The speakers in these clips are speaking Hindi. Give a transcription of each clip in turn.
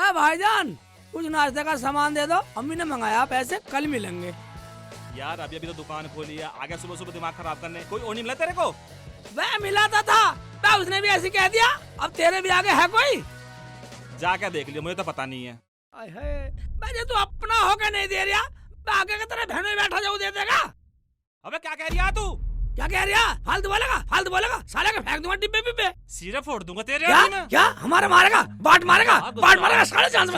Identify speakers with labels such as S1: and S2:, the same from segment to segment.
S1: मैं भाईजान कुछ नाश्ते का सामान दे दो, अम्मी ने मंगाया, पैसे कल मिलेंगे।
S2: यार अभी अभी तो दुकान खोली है, आगे सुबह सुबह दिमाग खराब करने। कोई और नहीं मिला तेरे को?
S1: वह मिलाता था, वह उसने भी ऐसे कह दिया। अब तेरे भी आगे है कोई?
S2: जाके देख लियो, मुझे तो पता नहीं है।
S1: मैंने तो अपना होकर नहीं दे रहा, मैं आगे की तरह बहनों में बैठा जाऊँ दे देगा।
S2: अबे क्या कह रही है तू?
S1: क्या कह रहा? फालतू बोलेगा, साले का फेंक दूंगा डिब्बे पिब्बे।
S2: सिरे फोड़ दूंगा तेरे।
S1: क्या हमारे मारेगा? बाट मारेगा साले जान से।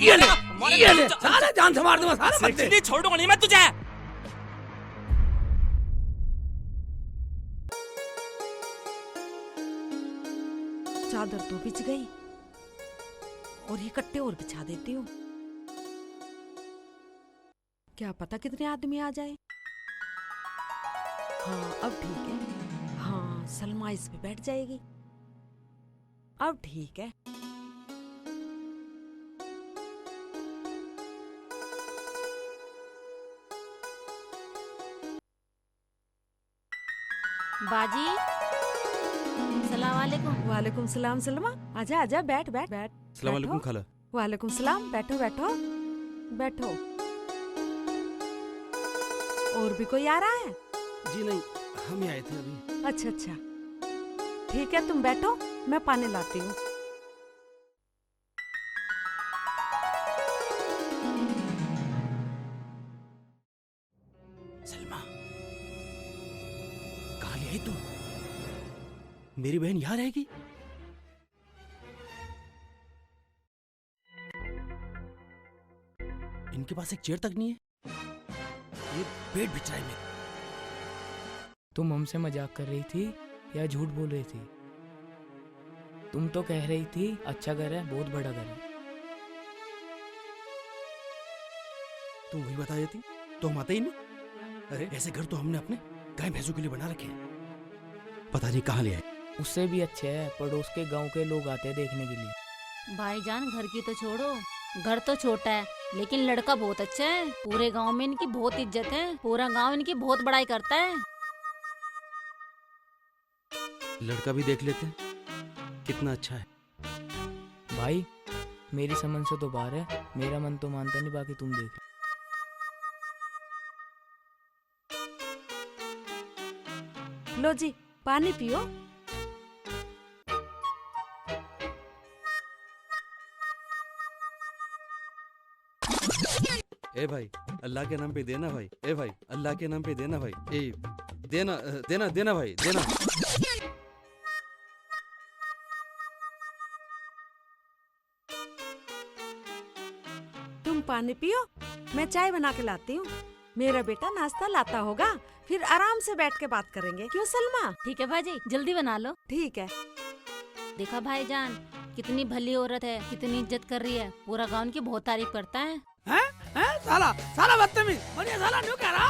S1: ये ले साले जान से मार दूंगा साले बच्चे।
S2: छोड़ूंगा नहीं मैं तुझे।
S3: चादर तो बिछ गई और ये कट्टे और बिछा देती हूँ। क्या पता कितने आदमी आ जाए। हाँ अब ठीक है। हाँ सलमा इस पे बैठ जाएगी। अब ठीक है।
S4: बाजी सलाम वालेकुम।
S3: वालेकुम सलाम सलमा, आजा आजा, बैठ बैठ बैठ।
S5: सलाम वालेकुम खाला।
S3: वालेकुम सलाम, बैठो बैठो बैठो। और भी कोई आ रहा है?
S5: जी नहीं, हम ही आए थे अभी।
S3: अच्छा अच्छा ठीक है, तुम बैठो, मैं पानी लाती हूँ।
S5: सलमा कहाँ ले आई तू? मेरी बहन यहाँ रहेगी? इनके पास एक चेयर तक नहीं है, ये पेट बिछ रहा है मेरा।
S6: तुम हमसे मजाक कर रही थी या झूठ बोल रही थी? तुम तो कह रही थी अच्छा घर है, बहुत बड़ा घर है।
S5: तुम वही बता देती तो हम आते ही नहीं। अरे ऐसे घर तो हमने अपने गाय भैंसों के लिए बना रखे हैं, पता नहीं कहाँ ले आए।
S6: उससे भी अच्छे है, पड़ोस के गांव के लोग आते हैं देखने के लिए।
S4: भाईजान घर की तो छोड़ो, घर तो छोटा है लेकिन लड़का बहुत अच्छा है। पूरे गांव में इनकी बहुत इज्जत है, पूरा गांव इनकी बहुत बड़ाई करता है।
S5: लड़का भी देख लेते हैं कितना अच्छा है।
S6: भाई मेरी समझ से तो बाहर है, मेरा मन तो मानता नहीं, बाकी तुम देख।
S3: लो जी पानी पियो।
S5: ए भाई अल्लाह के नाम पे देना भाई। ए भाई अल्लाह के नाम पे देना भाई। ए देना देना देना भाई देना।
S3: तुम पानी पियो, मैं चाय बना के लाती हूँ। मेरा बेटा नाश्ता लाता होगा, फिर आराम से बैठ के बात करेंगे। क्यों सलमा?
S4: ठीक है भाजी, जल्दी बना लो।
S3: ठीक है।
S4: देखा भाईजान कितनी भली औरत है, कितनी इज्जत कर रही है, पूरा गांव इनकी बहुत तारीफ करता है।
S1: साला बदतमीज बढ़िया साला न्यू कह रहा।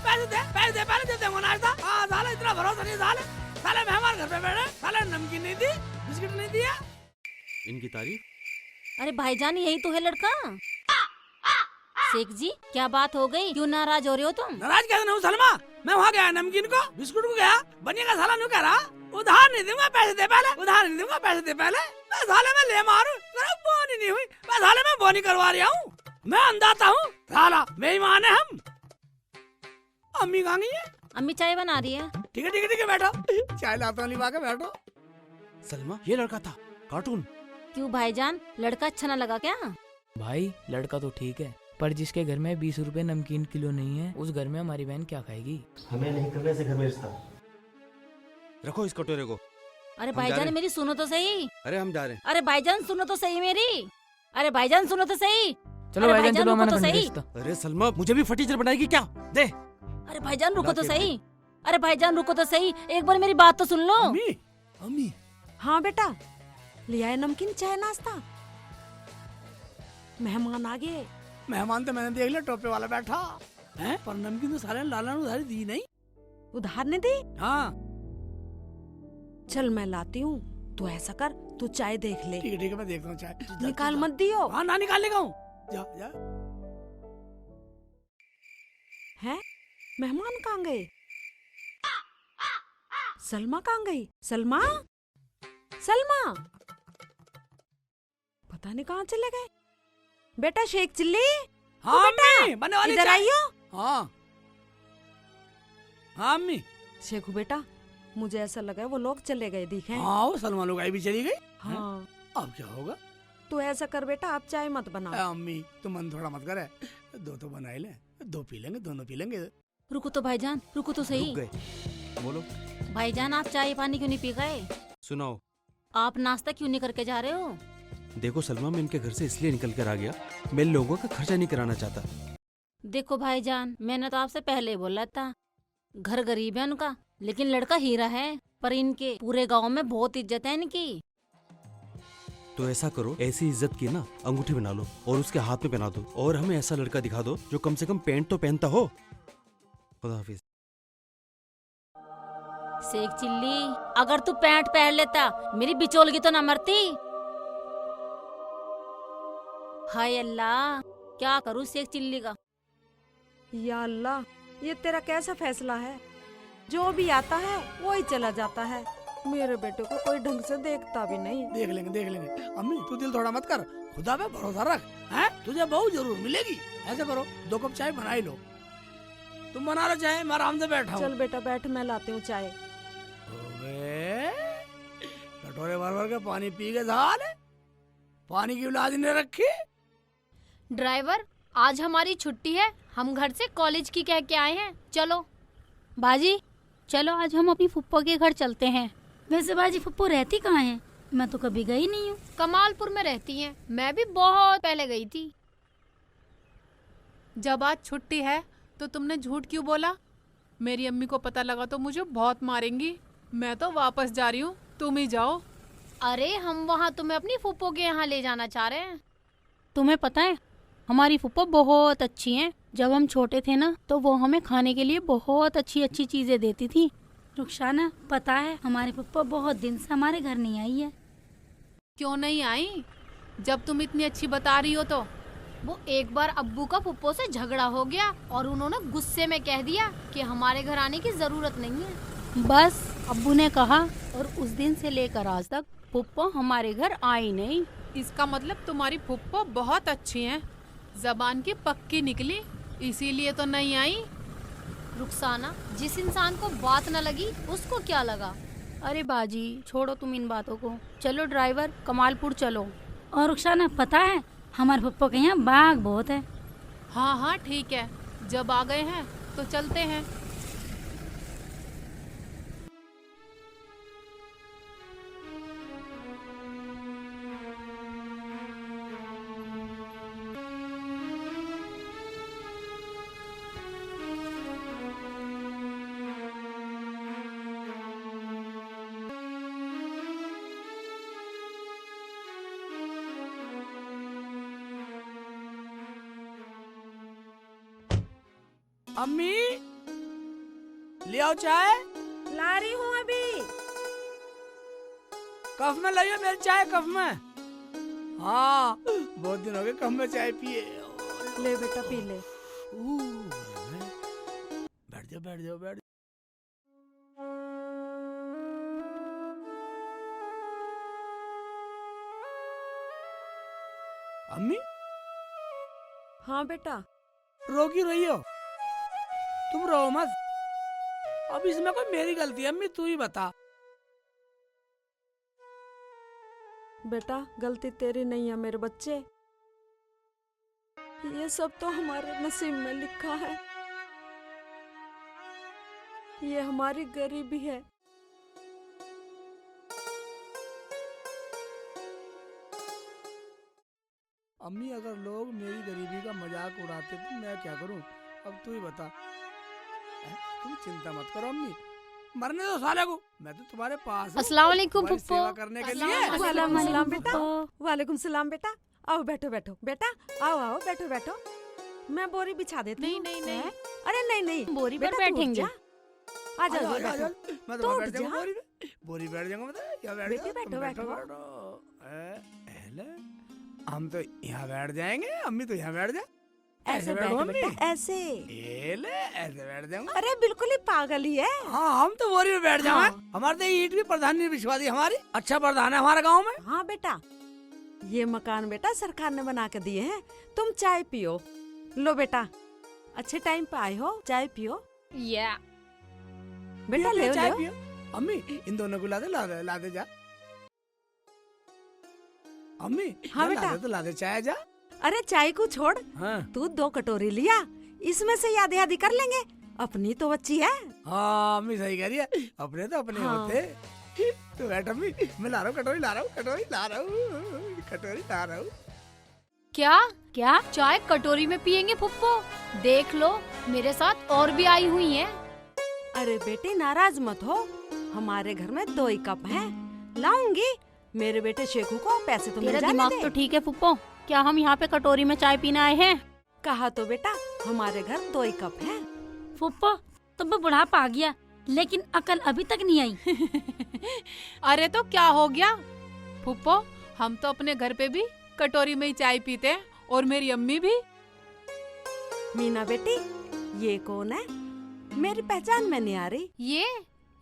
S1: पैसे दे पहले देते हैं नाश्ता। हाँ साला इतना भरोसा नहीं साले मेहमान घर पे बैठे, साले नमकीन नहीं दी, बिस्किट नहीं दिया।
S5: इनकी तारीफ।
S4: अरे भाईजान यही तो है लड़का। शेख जी क्या बात हो गई, क्यों नाराज हो रहे हो तुम?
S1: नाराज कैसे नहीं सलमा, मैं वहाँ गया नमकीन को बिस्कुट को गया, बनिएगा साला न्यू कह रहा उधार नहीं दूंगा पैसे दे पहले, उधार नहीं दूंगा पैसे दे पहले। मैं साले में ले मारू, मेरा बोनी नहीं हुई, मैं साले में बोनी करवा रहा हूँ। मैं अंदाता हूँ साला बेईमान है हम। अम्मी कहाँ गई है?
S4: अम्मी चाय बना रही है।
S1: ठीक है बैठो, चाय लाता हूँ लिवा के बैठो।
S5: सलमा ये लड़का था कार्टून।
S4: क्यों भाईजान लड़का अच्छा न लगा क्या?
S6: भाई लड़का तो ठीक है, पर जिसके घर में 20 रुपए नमकीन किलो नहीं है, उस घर में हमारी बहन क्या खाएगी?
S5: हमें नहीं करने से घर में रिश्ता। रखो इस कटोरे को।
S4: अरे भाईजान मेरी सुनो तो सही।
S5: अरे हम जा रहे हैं।
S4: अरे भाईजान सुनो तो सही मेरी। अरे भाईजान सुनो तो सही।
S6: चलो
S4: अरे
S6: भाईजान चलो,
S4: रुको
S6: मना
S4: तो
S6: करने
S4: सही।
S6: रिश्ता।
S5: अरे सलमा मुझे भी फटीचर बनाएगी क्या? दे।
S4: अरे भाईजान रुको तो सही। अरे भाईजान रुको तो सही, एक बार मेरी बात तो सुन लो।
S5: अम्मी।
S3: हाँ बेटा, ले आए नमकीन चाय नाश्ता। मेहमान आ गए।
S1: मेहमान तो मैंने देख लिया, टोपे वाला बैठा है, पर नमकीन तो साले लाला ने उधारी दी नहीं।
S3: उधार नहीं दी?
S1: हाँ
S3: चल मैं लाती हूँ, तू ऐसा कर, तू चाय देख ले।
S1: ठीक है मैं देखता हूँ चाय।
S3: निकाल मत दियो।
S1: हाँ ना निकाल लेगा हूँ, जा।
S3: हैं? मेहमान कहाँ गए? सलमा कहाँ गई? सलमा पता नहीं कहाँ चले गए। बेटा शेख चिल्ली,
S1: हाँ
S3: बेटा,
S1: अम्मी बनने वाली
S3: इधर
S1: चाय।
S3: आइयो।
S1: हाँ हाँ अम्मी।
S3: शेखू बेटा, मुझे ऐसा लगा वो लोग चले गए दिखे।
S1: हाँ वो सलमान लुगाई भी चली गई।
S3: हाँ
S1: अब क्या होगा?
S3: तू ऐसा कर बेटा, आप चाय मत बनाओ।
S1: अम्मी तू मन थोड़ा मत करे, दो तो बनाए ले, दो पी लेंगे, दोनों पी लेंगे।
S4: रुको तो भाईजान, रुको तो सही।
S5: रुक गए। बोलो।
S4: भाईजान आप चाय पानी क्यों नहीं पी गए?
S5: सुनाओ।
S4: आप नाश्ता क्यों नहीं करके जा रहे हो?
S5: देखो सलमा, मैं इनके घर से इसलिए निकल कर आ गया, मैं लोगों का खर्चा नहीं कराना चाहता।
S4: देखो भाईजान, मैंने तो आपसे पहले ही बोला था, घर गरीब है उनका, लेकिन लड़का हीरा है। पर इनके पूरे गांव में बहुत इज्जत है इनकी।
S5: तो ऐसा करो, ऐसी इज्जत की ना अंगूठी बना लो और उसके हाथ में पहना दो, और हमें ऐसा लड़का दिखा दो जो कम से कम पैंट तो पहनता हो। खुदा हाफिज।
S4: शेख चिल्ली, अगर तू पैंट पहन लेता मेरी बिचौलगी तो न मरती। हाय अल्लाह, क्या करूँ शेख चिल्ली का।
S3: या अल्लाह, ये तेरा कैसा फैसला है? जो भी आता है वो ही चला जाता है। मेरे बेटे को कोई ढंग से देखता भी नहीं।
S1: देख लेंगे देख लेंगे। अम्मी तू दिल थोड़ा मत कर, खुदा पे भरोसा रख, हैं? तुझे बहुत जरूर मिलेगी। ऐसे करो, 2 कप चाय बना ही लो। तुम बना लो चाय, मैं आराम से बैठा हूँ।
S3: चल बेटा बैठ, मैं लाती हूँ चाय।
S1: कटोरे भर भर के पानी पी के साले, पानी की औलाद ने रखी।
S7: ड्राइवर, आज हमारी छुट्टी है, हम घर से कॉलेज की कह के आए हैं। चलो
S4: बाजी, चलो आज हम अपनी फुप्पो के घर चलते हैं। वैसे बाजी फुप्पो रहती कहाँ है? मैं तो कभी गई नहीं हूँ।
S7: कमालपुर में रहती हैं, मैं भी बहुत पहले गई थी।
S8: जब आज छुट्टी है तो तुमने झूठ क्यों बोला? मेरी अम्मी को पता लगा तो मुझे बहुत मारेंगी। मैं तो वापस जा रही हूँ, तुम ही जाओ।
S7: अरे हम वहाँ तुम्हें अपनी फुप्पो के यहाँ ले जाना चाह रहे हैं।
S4: तुम्हें पता है हमारी फुप्पो बहुत अच्छी हैं। जब हम छोटे थे ना तो वो हमें खाने के लिए बहुत अच्छी अच्छी चीजें देती थी। रुखसाना, पता है हमारी फुप्पो बहुत दिन से हमारे घर नहीं आई है।
S8: क्यों नहीं आई? जब तुम इतनी अच्छी बता रही हो तो।
S7: वो एक बार अब्बू का फुप्पो से झगड़ा हो गया और उन्होंने गुस्से में कह दिया कि हमारे घर आने की जरूरत नहीं है।
S4: बस अब्बू ने कहा और उस दिन से लेकर आज तक फुप्पो हमारे घर आई नहीं।
S8: इसका मतलब तुम्हारी फुप्पो बहुत अच्छी हैं, जबान की पक्की निकली, इसीलिए तो नहीं आई।
S7: रुखसाना, जिस इंसान को बात न लगी उसको क्या लगा।
S4: अरे बाजी छोड़ो तुम इन बातों को, चलो ड्राइवर कमालपुर चलो। और रुखसाना, पता है हमारे पप्पा के यहाँ बाग बहुत है।
S8: हाँ हाँ ठीक है, जब आ गए हैं तो चलते हैं।
S1: अम्मी ले आओ चाय।
S3: ला रही हूँ अभी।
S1: कप में लाइयो मेरी चाय, कप में। हाँ बहुत दिन हो गए कप में चाय पिए।
S3: ले बेटा पी ले।
S1: बैठ जाओ बैठ जाओ बैठ। अम्मी
S3: हाँ बेटा।
S1: रो क्यों रही हो? तुम रो मत, अब इसमें कोई मेरी गलती है? अम्मी तू ही बता।
S3: बेटा गलती तेरी नहीं है मेरे बच्चे, ये सब तो हमारे नसीब में लिखा है। ये हमारी गरीबी है।
S1: अम्मी अगर लोग मेरी गरीबी का मजाक उड़ाते तो मैं क्या करूं? अब तू ही बता। तुम चिंता मत करो अम्मी, मरने दो साले को, मैं तो तुम्हारे पास हूं,
S7: अस्सलाम वालेकुम
S1: तुम्हारी
S7: फुप्पो।
S1: सेवा करने के लिए।
S3: वालेकुम सलाम बेटा। वालेकुम सलाम बेटा। आओ बैठो बैठो बेटा, आओ आओ बैठो बैठो। मैं बोरी बिछा देती
S8: नहीं
S3: हूँ।
S8: नहीं नहीं,
S3: हैं? अरे नहीं नहीं
S4: बोरी पर
S3: बेटा, तू उठ
S4: बैठेंगे।
S3: जा। आ जाओ
S1: आ
S3: बैठो।
S1: जाओ, मैं
S3: तो
S1: तो
S3: उठ
S1: बैठ जाऊंगा
S3: जा।
S1: बोरी पे, बोरी बैठ जाऊंगा मैं तो। यहाँ बैठ
S3: बेटी,
S1: जाओ, तुम
S3: बैठो, बैठो।
S1: बैठो। हम तो यहाँ बैठ जाएंगे, अम्मी तो यहाँ बैठ जा।
S3: ऐसे
S1: बैठो
S3: बैठो
S1: अम्मी।
S3: बेटा, ऐसे।
S1: ले ऐसे बैठ जाऊंगा।
S3: अरे बिल्कुल ही पागल ही है।
S1: हाँ हम तो बोरी में बैठ जाएंगे।
S3: हाँ।
S1: हमारे तो ईट की प्रधान ने बिछवा दी हमारी। अच्छा प्रधान है हमारे गाँव में।
S3: हाँ बेटा ये मकान बेटा सरकार ने बना के दिए हैं, तुम चाय पियो। लो बेटा, अच्छे टाइम पे आए हो, चाय पियो
S7: या
S3: बेटा। ले
S1: चाय
S3: लो।
S1: पियो। अम्मी इन दोनों को ला दे जा। अम्मी
S3: हाँ
S1: जा,
S3: बेटा।
S1: ला दे तो ला दे चाय जा।
S3: अरे चाय को छोड़,
S1: हाँ
S3: तू 2 कटोरी लिया, इसमें से आधी आधी कर लेंगे, अपनी तो बच्ची है।
S1: हाँ अम्मी सही कह रही है, अपने तो अपने
S3: हाँ।
S1: होते। तो बैठ अम्मी, मैं ला रहा हूँ कटोरी ला रहा हूँ।
S7: क्या क्या चाय कटोरी में पियेंगे फुप्पो? देख लो मेरे साथ और भी आई हुई हैं।
S3: अरे बेटी नाराज मत हो, हमारे घर में 2 ही कप हैं, लाऊंगी। मेरे बेटे शेखू को पैसे तुम
S4: तेरा
S3: जाने
S4: दिमाग
S3: दे।
S4: तो ठीक है फुप्पो, क्या हम यहाँ पे कटोरी में चाय पीने आए हैं?
S3: कहा तो बेटा हमारे घर 2 ही कप हैं।
S4: फुप्पो तुम पे बुढ़ापा आ गया, लेकिन अकल अभी तक नहीं आई।
S8: अरे तो क्या हो गया फुप्पो, हम तो अपने घर पे भी कटोरी में ही चाय पीते हैं, और मेरी अम्मी भी।
S3: मीना बेटी ये कौन है? मेरी पहचान में नहीं आ रही।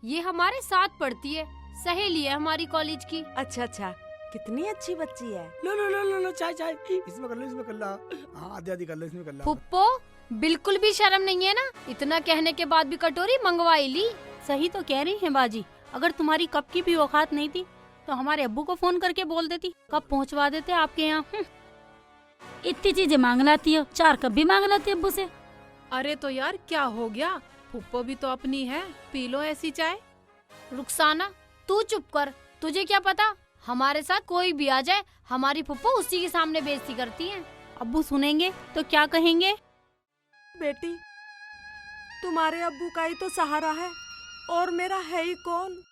S7: ये हमारे साथ पढ़ती है, सहेली है हमारी कॉलेज की।
S3: अच्छा अच्छा, कितनी अच्छी बच्ची है।
S1: लो चाय इसमें कर लो। हाँ आधी कर लो, इसमें कर लो।
S7: फुप्पो बिल्कुल भी शर्म नहीं है ना, इतना कहने के बाद भी कटोरी मंगवाई ली।
S4: सही तो कह रही है बाजी, अगर तुम्हारी कप की भी औकात नहीं थी तो हमारे अब्बू को फोन करके बोल देती, कप पहुंचवा देते आपके यहाँ। इतनी चीजें मांग लाती हो, 4 कप भी मांग लाती अब्बू से।
S8: अरे तो यार क्या हो गया, फुप्पो भी तो अपनी है, पी लो ऐसी चाय।
S7: रुखसाना तू चुप कर, तुझे क्या पता, हमारे साथ कोई भी आ जाए हमारी फुप्पो उसी के सामने बेइज्जती करती है।
S4: अब्बू सुनेंगे तो क्या कहेंगे?
S3: बेटी तुम्हारे अब्बू का ही तो सहारा है, और मेरा है ही कौन।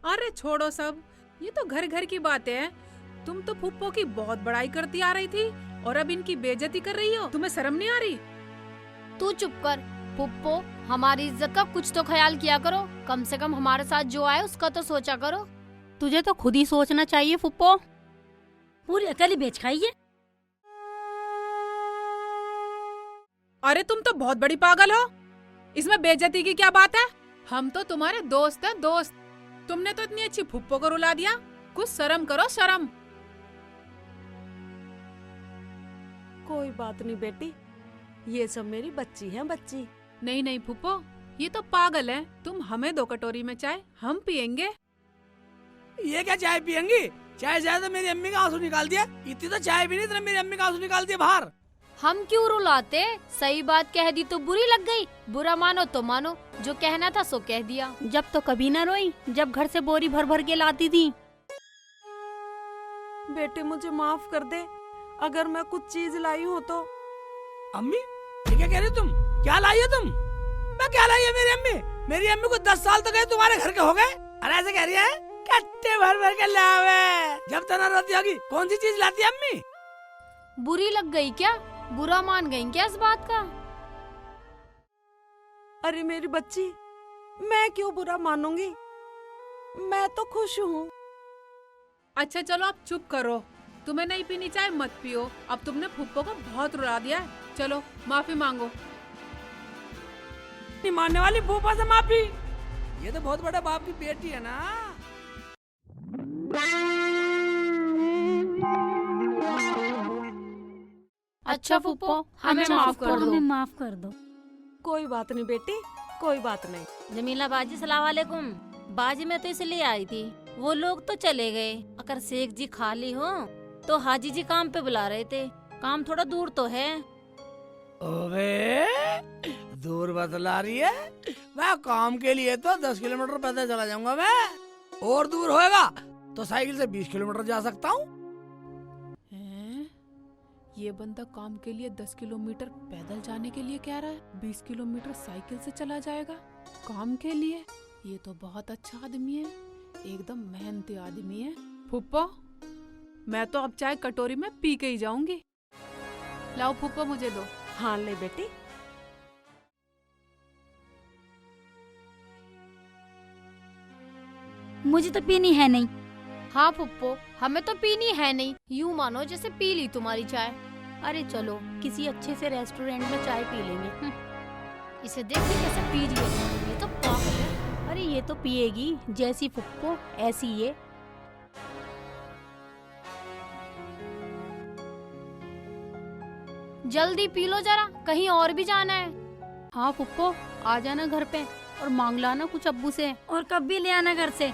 S8: अरे छोड़ो सब, ये तो घर घर की बातें हैं। तुम तो फुप्पो की बहुत बड़ाई करती आ रही थी, और अब इनकी बेइज्जती कर रही हो, तुम्हें शर्म नहीं आ रही?
S7: तू चुप कर फुप्पो, हमारी इज्जत का कुछ तो ख्याल किया करो, कम से कम हमारे साथ जो आए उसका तो सोचा करो।
S4: तुझे तो खुद ही सोचना चाहिए फुप्पो, पूरी अकल ही बेच खाई है।
S8: अरे तुम तो बहुत बड़ी पागल हो, इसमें बेइज्जती की क्या बात है? हम तो तुम्हारे दोस्त हैं, दोस्त। तुमने तो इतनी अच्छी फुप्पो को रुला दिया, कुछ शर्म करो शर्म।
S3: कोई बात नहीं बेटी, ये सब मेरी बच्ची है, बच्ची।
S8: नहीं नहीं फुप्पो, ये तो पागल है। तुम हमें 2 कटोरी में चाय, हम पियेंगे।
S1: ये क्या चाय पियेंगी? चाय तो मेरी अम्मी का आंसू निकाल दिया। इतनी तो चाय भी नहीं, तेरे मेरी अम्मी का आंसू निकाल दिया बाहर।
S7: हम क्यों रुलाते, सही बात कह दी तो बुरी लग गई, बुरा मानो तो मानो, जो कहना था सो कह दिया।
S4: जब तो कभी ना रोई, जब घर से बोरी भर भर के लाती थी।
S3: बेटे मुझे माफ कर दे, अगर मैं कुछ चीज लाई हूँ तो।
S1: अम्मी ये क्या कह रही हो तुम? क्या लाई हो तुम? मैं क्या लाई है मेरी अम्मी? मेरी अम्मी को 10 साल तो गए, तुम्हारे घर के हो गए। अरे ऐसे कह रही है, कट्टे भर भर के लावे। जब तना रोती होगी, कौन सी चीज लाती है अम्मी?
S7: बुरी लग गई क्या, बुरा मान गई क्या इस बात का?
S3: अरे मेरी बच्ची, मैं क्यों बुरा मानूंगी, मैं तो खुश हूँ।
S8: अच्छा चलो आप चुप करो, तुम्हें नहीं पीनी चाय मत पियो। अब तुमने फुप्पो को बहुत रुला दिया है, चलो माफी मांगो।
S1: नहीं मानने वाली फूफा से माफी? ये तो बहुत बड़ा बाप की बेटी है ना।
S7: अच्छा फुप्पो, हमें माफ कर दो।
S4: हमें माफ कर दो।
S3: कोई बात नहीं बेटी, कोई बात नहीं।
S4: जमीला बाजी सलाम वालेकुम। बाजी में तो इसलिए आई थी, वो लोग तो चले गए, अगर शेख जी खाली हो तो हाजी जी काम पे बुला रहे थे, काम थोड़ा दूर तो है।
S1: ओबे दूर बतला रही है, मैं काम के लिए तो 10 किलोमीटर पैदल चला जाऊंगा मैं, और दूर होएगा तो साइकिल से 20 किलोमीटर जा सकता हूँ।
S8: ये बंदा काम के लिए 10 किलोमीटर पैदल जाने के लिए कह रहा है, 20 किलोमीटर साइकिल से चला जाएगा काम के लिए। ये तो बहुत अच्छा आदमी है, एकदम मेहनती आदमी है। फुप्पो मैं तो अब चाय कटोरी में पी के ही जाऊंगी। लाओ फुप्पो मुझे दो।
S3: हाँ ले बेटी।
S4: मुझे तो पीनी है नहीं।
S7: हाँ फुप्पो, हमें तो पीनी है नहीं, यूँ मानो जैसे पी ली तुम्हारी चाय।
S4: अरे चलो किसी अच्छे से रेस्टोरेंट में चाय पी लेंगे।
S7: इसे देख के कैसे पी रही है, ये तो पागल है।
S4: अरे ये तो पिएगी, जैसी फुप्पो ऐसी ये।
S7: जल्दी पी लो जरा, कहीं और भी जाना है।
S4: हाँ फुप्पो, आ जाना घर पे और मांग लाना कुछ अब्बू से।
S7: और कब भी ले आना घर से।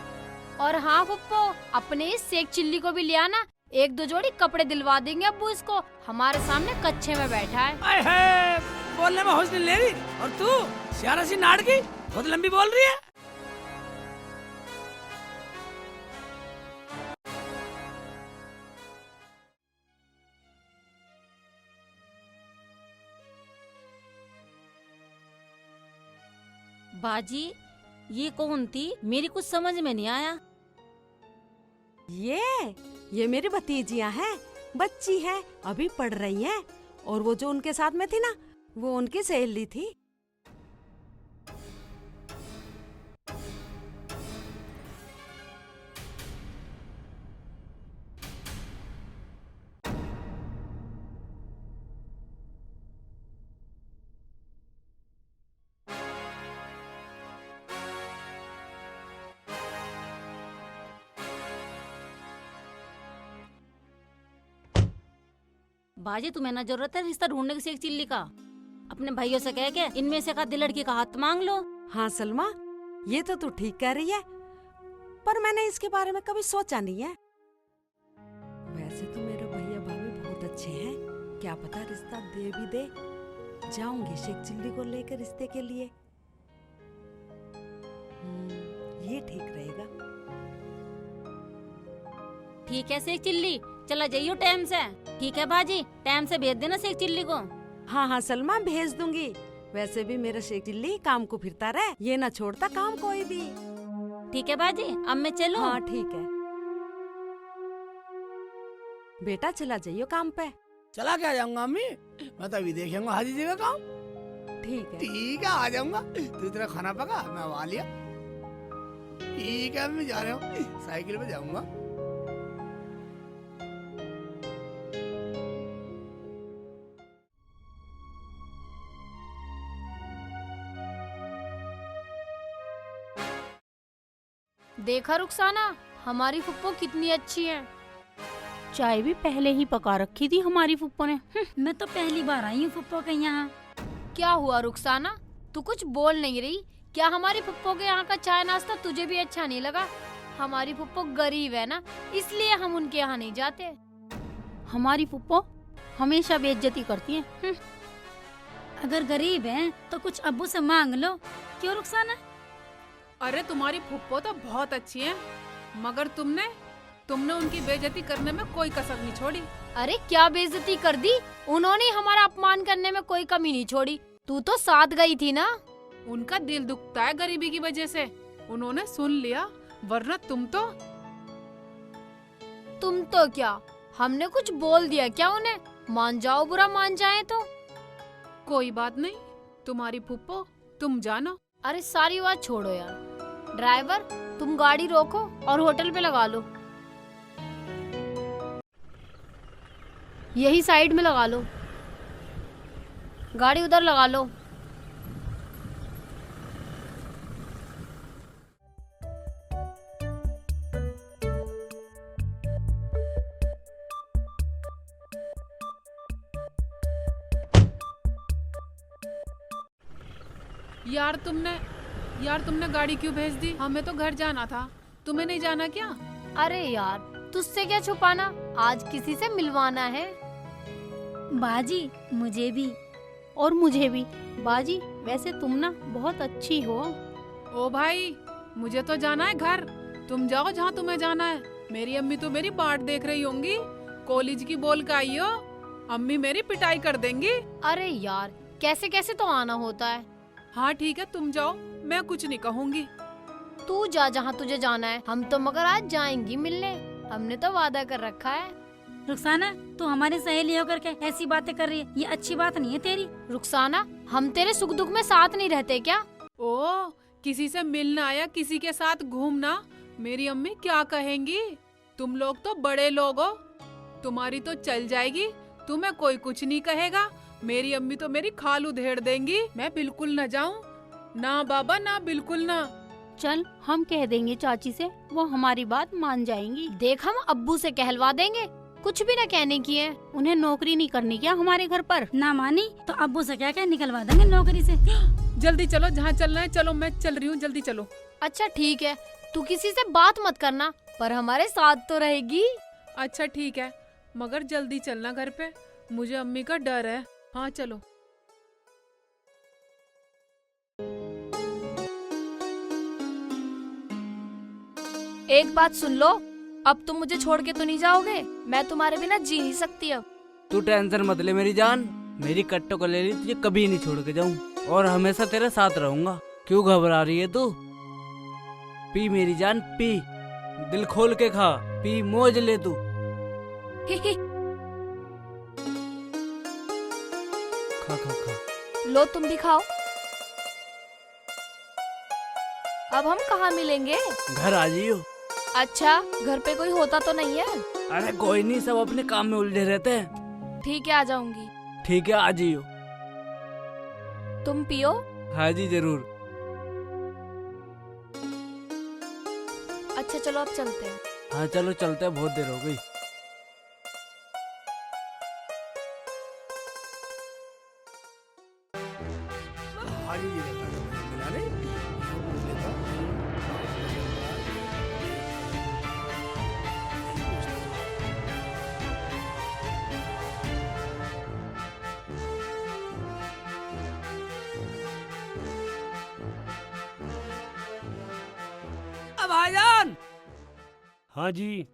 S7: और हाँ पुप्पो, अपने इस शेख चिल्ली को भी ले आना, 1-2 जोड़ी कपड़े दिलवा देंगे अब्बू इसको, हमारे सामने कच्चे में बैठा है।
S1: आए है, बोलने में होश नहीं ले रही, और तू सियारा सी नाड़ की बहुत लंबी बोल रही है।
S9: बाजी, ये कौन थी? मेरी कुछ समझ में नहीं आया।
S3: ये मेरी भतीजियां हैं, बच्ची है, अभी पढ़ रही हैं। और वो जो उनके साथ में थी ना, वो उनकी सहेली थी।
S9: बाजी, तुम्हें ना जरूरत है रिश्ता ढूंढने की शेख चिल्ली का। अपने भाइयों से कह के इनमें से का लड़की का हाथ मांग लो।
S3: हाँ सलमा, ये तो तू ठीक कह रही है, पर मैंने इसके बारे में कभी सोचा नहीं है। वैसे तो मेरे भैया भाभी बहुत अच्छे हैं, क्या पता रिश्ता दे भी दे। जाऊंगी शेख चिल्ली को लेकर रिश्ते के लिए। ये ठीक रहेगा।
S9: ठीक है शेख चिल्ली, चला जाइयो टाइम से। ठीक है बाजी, टाइम से भेज देना शेख चिल्ली को।
S3: हाँ हाँ सलमा, भेज दूंगी। वैसे भी मेरा शेख चिल्ली काम को फिरता रहे, ये ना छोड़ता काम कोई भी।
S9: ठीक है बाजी, अब मैं चलूं?
S3: हाँ ठीक है बेटा, चला जाइयो काम पे।
S1: चला क्या जाऊंगा अम्मी, मैं तो अभी देखूंगा हाजी जी का काम।
S3: ठीक है
S1: ठीक है, आ जाऊंगा। तू तेरा खाना पका, मैं आ लिया। ठीक है, मैं जा रहा हूँ, साइकिल पे जाऊंगा।
S7: देखा रुखसाना, हमारी फुप्पो कितनी अच्छी है।
S4: चाय भी पहले ही पका रखी थी हमारी फुप्पो ने।
S9: मैं तो पहली बार आई हूँ फुप्पो के यहाँ।
S7: क्या हुआ रुखसाना, तू कुछ बोल नहीं रही? क्या हमारी फुप्पो के यहाँ का चाय नाश्ता तुझे भी अच्छा नहीं लगा? हमारी फुप्पो गरीब है ना, इसलिए हम उनके यहाँ नहीं जाते।
S4: हमारी फुप्पो हमेशा बेइज्जती करती है।
S9: अगर गरीब हैं तो कुछ अब्बू से मांग लो। क्यों रुखसाना?
S8: अरे तुम्हारी फुप्पो तो बहुत अच्छी है, मगर तुमने उनकी बेइज्जती करने में कोई कसर नहीं छोड़ी।
S7: अरे क्या बेइज्जती कर दी? उन्होंने हमारा अपमान करने में कोई कमी नहीं छोड़ी। तू तो साथ गई थी ना।
S8: उनका दिल दुखता है गरीबी की वजह से, उन्होंने सुन लिया, वरना तुम तो
S7: क्या, हमने कुछ बोल दिया क्या उन्हें? मान जाओ, बुरा मान जाए तो।
S8: कोई बात नहीं, तुम्हारी फुप्पो, तुम जानो।
S7: अरे सारी बात छोड़ो यार, ड्राइवर तुम गाड़ी रोको और होटल पे लगा लो, यही साइड में लगा लो, गाड़ी उधर लगा लो।
S8: यार तुमने गाड़ी क्यों भेज दी? हमें तो घर जाना था, तुम्हें नहीं जाना क्या?
S7: अरे यार, तुझसे क्या छुपाना, आज किसी से मिलवाना है।
S9: बाजी, मुझे भी।
S4: और मुझे भी। बाजी, वैसे तुम ना बहुत अच्छी हो।
S8: ओ भाई, मुझे तो जाना है घर, तुम जाओ जहाँ तुम्हें जाना है। मेरी अम्मी तो मेरी बाट देख रही होंगी, कॉलेज की बोल का आई हो, अम्मी मेरी पिटाई कर देंगी।
S7: अरे यार, कैसे कैसे तो आना होता है।
S8: हाँ ठीक है, तुम जाओ, मैं कुछ नहीं कहूँगी।
S7: तू जा जहाँ तुझे जाना है, हम तो मगर आज जाएंगी मिलने, हमने तो वादा कर रखा है।
S9: रुखसाना, तू हमारी सहेली होकर के ऐसी बातें कर रही है, ये अच्छी बात नहीं है तेरी।
S7: रुखसाना, हम तेरे सुख दुख में साथ नहीं रहते क्या?
S8: ओ, किसी से मिलना या किसी के साथ घूमना, मेरी अम्मी क्या कहेंगी? तुम लोग तो बड़े लोग हो, तुम्हारी तो चल जाएगी, तुम्हें कोई कुछ नहीं कहेगा। मेरी अम्मी तो मेरी खाल उधेड़ देंगी, मैं बिल्कुल न जाऊं। ना बाबा, ना बिल्कुल ना।
S4: चल, हम कह देंगे चाची से, वो हमारी बात मान जाएंगी।
S7: देख, हम अब्बू से कहलवा देंगे,
S4: कुछ भी ना कहने की है, उन्हें नौकरी नहीं करनी क्या हमारे घर पर?
S9: ना मानी तो अब्बू से क्या क्या निकलवा देंगे नौकरी से।
S8: जल्दी चलो, जहाँ चलना है चलो, मैं चल रही हूँ, जल्दी चलो।
S7: अच्छा ठीक है, तू किसी से बात मत करना, पर हमारे साथ तो रहेगी।
S8: अच्छा ठीक है, मगर जल्दी चलना घर पे, मुझे अम्मी का डर है। हाँ चलो।
S7: एक बात सुन लो, अब तुम मुझे छोड़ के तो नहीं जाओगे? मैं तुम्हारे बिना जी नहीं सकती अब।
S10: तू टेंशन मत ले मेरी जान, मेरी कट्टो को ले ली, तुझे कभी नहीं छोड़ के जाऊं और हमेशा तेरे साथ रहूंगा। क्यों घबरा रही है तू? पी मेरी जान पी, दिल खोल के खा, पी मौज ले तू। खा खा खा।
S7: लो तुम भी खाओ। अब हम कहाँ मिलेंगे?
S10: घर आ जाइयो।
S7: अच्छा, घर पे कोई होता तो नहीं है?
S10: अरे कोई नहीं, सब अपने काम में उलझे रहते हैं।
S7: ठीक है, आ जाऊंगी।
S10: ठीक है, आ जाइयो।
S7: तुम पियो।
S10: हाँ जी जरूर।
S7: अच्छा चलो अब चलते हैं।
S10: हाँ चलो चलते हैं, बहुत देर हो गई।
S1: हाजी जी का घर मिला नहीं, पूछ लेता। अब भाईजान,
S11: हाँ जी।